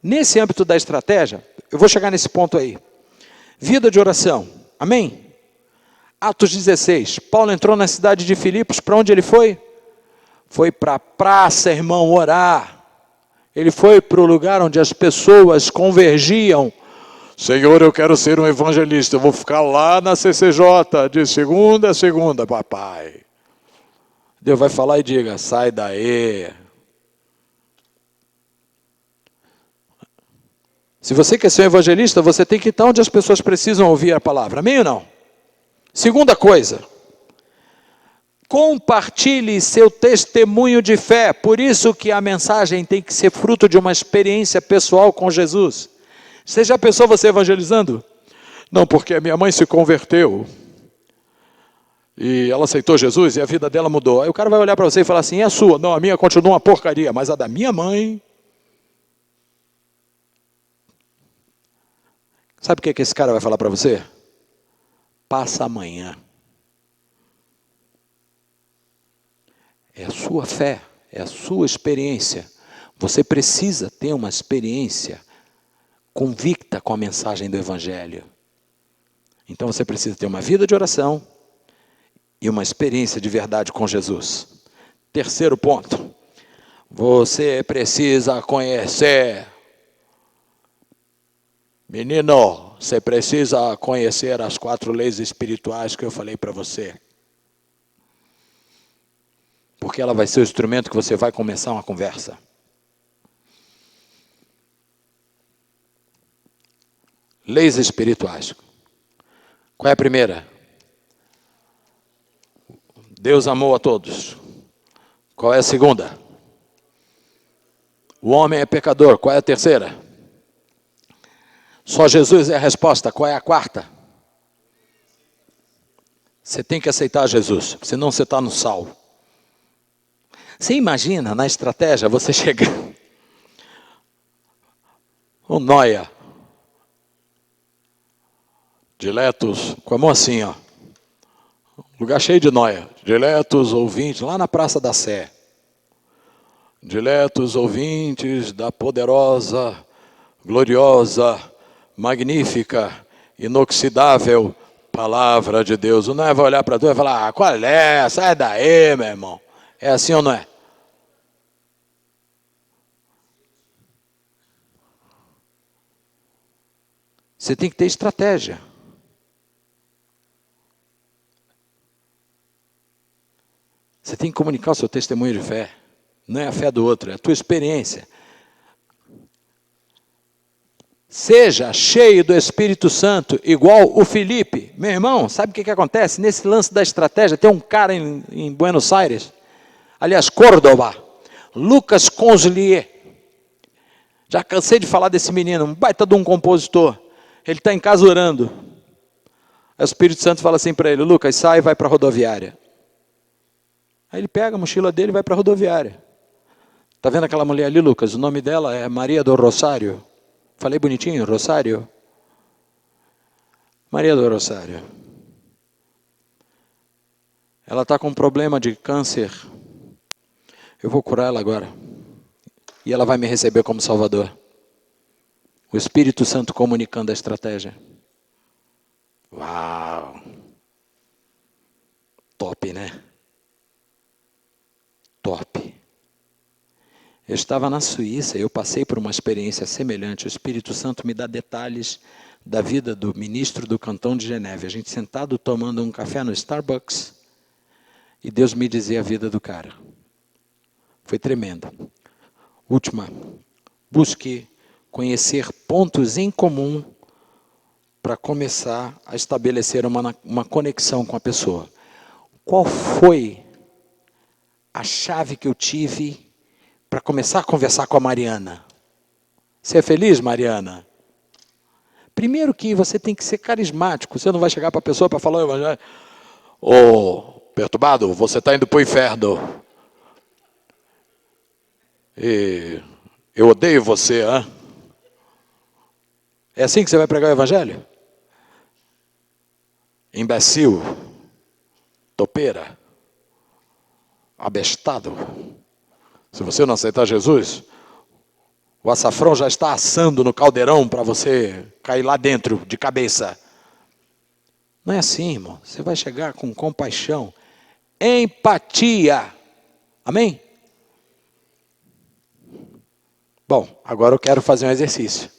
nesse âmbito da estratégia, eu vou chegar nesse ponto aí. Vida de oração. Amém? Atos 16. Paulo entrou na cidade de Filipos, para onde ele foi? Foi para a praça, irmão, orar. Ele foi para o lugar onde as pessoas convergiam. Senhor, eu quero ser um evangelista, eu vou ficar lá na CCJ, de segunda a segunda, papai. Deus vai falar e diga, sai daí. Se você quer ser um evangelista, você tem que estar onde as pessoas precisam ouvir a palavra. Amém ou não? Segunda coisa. Compartilhe seu testemunho de fé. Por isso que a mensagem tem que ser fruto de uma experiência pessoal com Jesus. Você já pensou você evangelizando? Não, porque a minha mãe se converteu. E ela aceitou Jesus e a vida dela mudou. Aí o cara vai olhar para você e falar assim, é a sua? Não, a minha continua uma porcaria, mas a da minha mãe... Sabe o que esse cara vai falar para você? Passa amanhã. É a sua fé, é a sua experiência. Você precisa ter uma experiência convicta com a mensagem do Evangelho. Então você precisa ter uma vida de oração e uma experiência de verdade com Jesus. Terceiro ponto. Você precisa conhecer. Menino, você precisa conhecer as 4 leis espirituais que eu falei para você. Porque ela vai ser o instrumento que você vai começar uma conversa. Leis espirituais. Qual é a primeira? Deus amou a todos. Qual é a segunda? O homem é pecador. Qual é a terceira? Só Jesus é a resposta. Qual é a quarta? Você tem que aceitar Jesus, senão você está no sal. Você imagina, na estratégia, você chega... Um nóia. Diletos, com a mão assim, ó. Lugar cheio de nóia. Diletos ouvintes, lá na Praça da Sé. Diletos ouvintes da poderosa, gloriosa, magnífica, inoxidável palavra de Deus. O nóia vai olhar para tu e vai falar, qual é? Sai daí, meu irmão. É assim ou não é? Você tem que ter estratégia. Você tem que comunicar o seu testemunho de fé. Não é a fé do outro, é a tua experiência. Seja cheio do Espírito Santo, igual o Felipe. Meu irmão, sabe o que acontece? Nesse lance da estratégia, tem um cara em Buenos Aires, aliás, Córdoba, Lucas Conslier. Já cansei de falar desse menino, um baita de um compositor. Ele está em casa orando. Aí o Espírito Santo fala assim para ele, Lucas, sai e vai para a rodoviária. Aí ele pega a mochila dele e vai para a rodoviária. Está vendo aquela mulher ali, Lucas? O nome dela é Maria do Rosário. Falei bonitinho, Rosário? Maria do Rosário. Ela está com um problema de câncer. Eu vou curar ela agora. E ela vai me receber como Salvador. O Espírito Santo comunicando a estratégia. Uau! Top, né? Top. Eu estava na Suíça, eu passei por uma experiência semelhante. O Espírito Santo me dá detalhes da vida do ministro do Cantão de Geneve. A gente sentado tomando um café no Starbucks e Deus me dizia a vida do cara. Foi tremendo. Última, busque conhecer pontos em comum para começar a estabelecer uma conexão com a pessoa. Qual foi a chave que eu tive para começar a conversar com a Mariana? Você é feliz, Mariana? Primeiro que você tem que ser carismático. Você não vai chegar para a pessoa para falar, ô, perturbado, você está indo para o inferno. E eu odeio você, hein? É assim que você vai pregar o evangelho? Imbecil, topeira, abestado. Se você não aceitar Jesus, o açafrão já está assando no caldeirão para você cair lá dentro de cabeça. Não é assim, irmão. Você vai chegar com compaixão, empatia. Amém? Bom, agora eu quero fazer um exercício.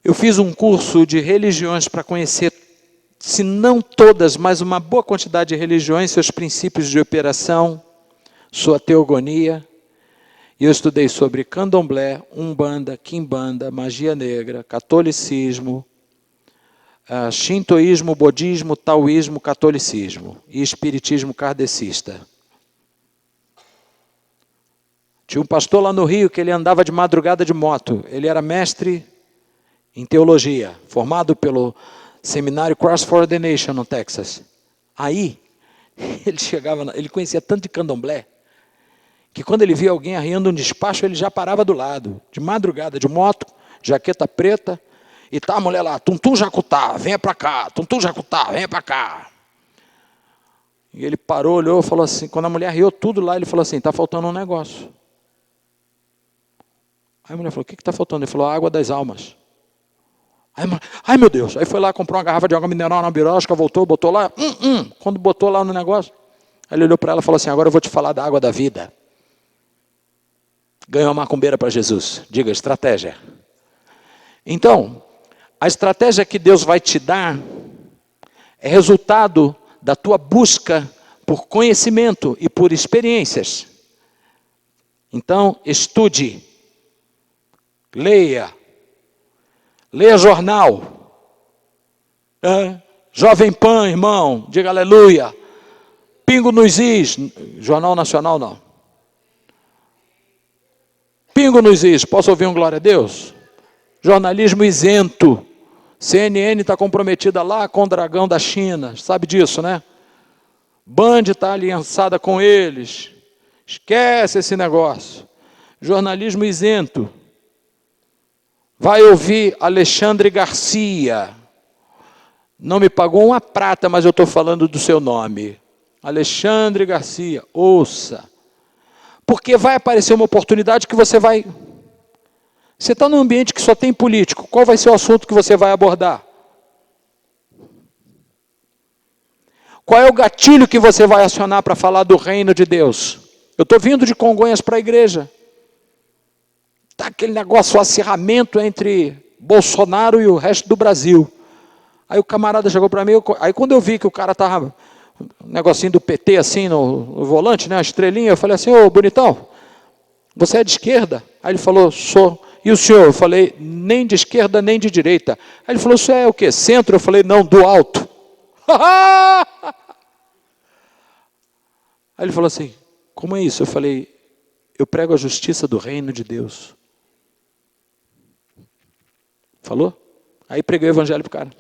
Eu fiz um curso de religiões para conhecer se não todas, mas uma boa quantidade de religiões, seus princípios de operação, sua teogonia. E eu estudei sobre candomblé, umbanda, quimbanda, magia negra, catolicismo, shintoísmo, budismo, taoísmo, catolicismo e espiritismo kardecista. Tinha um pastor lá no Rio que ele andava de madrugada de moto. Ele era mestre em teologia, formado pelo seminário Cross for the Nation, no Texas. Aí, ele conhecia tanto de candomblé, que quando ele via alguém arriando um despacho, ele já parava do lado, de madrugada, de moto, jaqueta preta, e tá a mulher lá, tum-tum jacutá, venha para cá, tum-tum jacutá, venha para cá. E ele parou, olhou e falou assim, quando a mulher riu tudo lá, ele falou assim, está faltando um negócio. Aí a mulher falou, o que está faltando? Ele falou, a água das almas. Aí, ai meu Deus, aí foi lá, comprou uma garrafa de água mineral na birosca, voltou, botou lá, quando botou lá no negócio, aí ele olhou para ela e falou assim, agora eu vou te falar da água da vida. Ganhou uma macumbeira para Jesus. Diga, estratégia. Então, a estratégia que Deus vai te dar é resultado da tua busca por conhecimento e por experiências. Então, estude. Leia jornal. Jovem Pan, irmão, diga aleluia. Pingo nos Is, Jornal Nacional não. Pingo nos Is, posso ouvir um glória a Deus? Jornalismo isento. CNN está comprometida lá com o dragão da China, sabe disso, né? Band está aliançada com eles. Esquece esse negócio. Jornalismo isento. Vai ouvir Alexandre Garcia. Não me pagou uma prata, mas eu estou falando do seu nome. Alexandre Garcia, ouça. Porque vai aparecer uma oportunidade que você vai... Você está num ambiente que só tem político. Qual vai ser o assunto que você vai abordar? Qual é o gatilho que você vai acionar para falar do reino de Deus? Eu estou vindo de Congonhas para a igreja. Está aquele negócio, o acirramento entre Bolsonaro e o resto do Brasil. Aí o camarada chegou para mim, aí quando eu vi que o cara estava, um negocinho do PT assim no volante, né, a estrelinha, eu falei assim, ô bonitão, você é de esquerda? Aí ele falou, sou. E o senhor? Eu falei, nem de esquerda, nem de direita. Aí ele falou, isso é o quê? Centro? Eu falei, não, do alto. Aí ele falou assim, como é isso? Eu falei, eu prego a justiça do reino de Deus. Falou? Aí preguei o evangelho para o cara.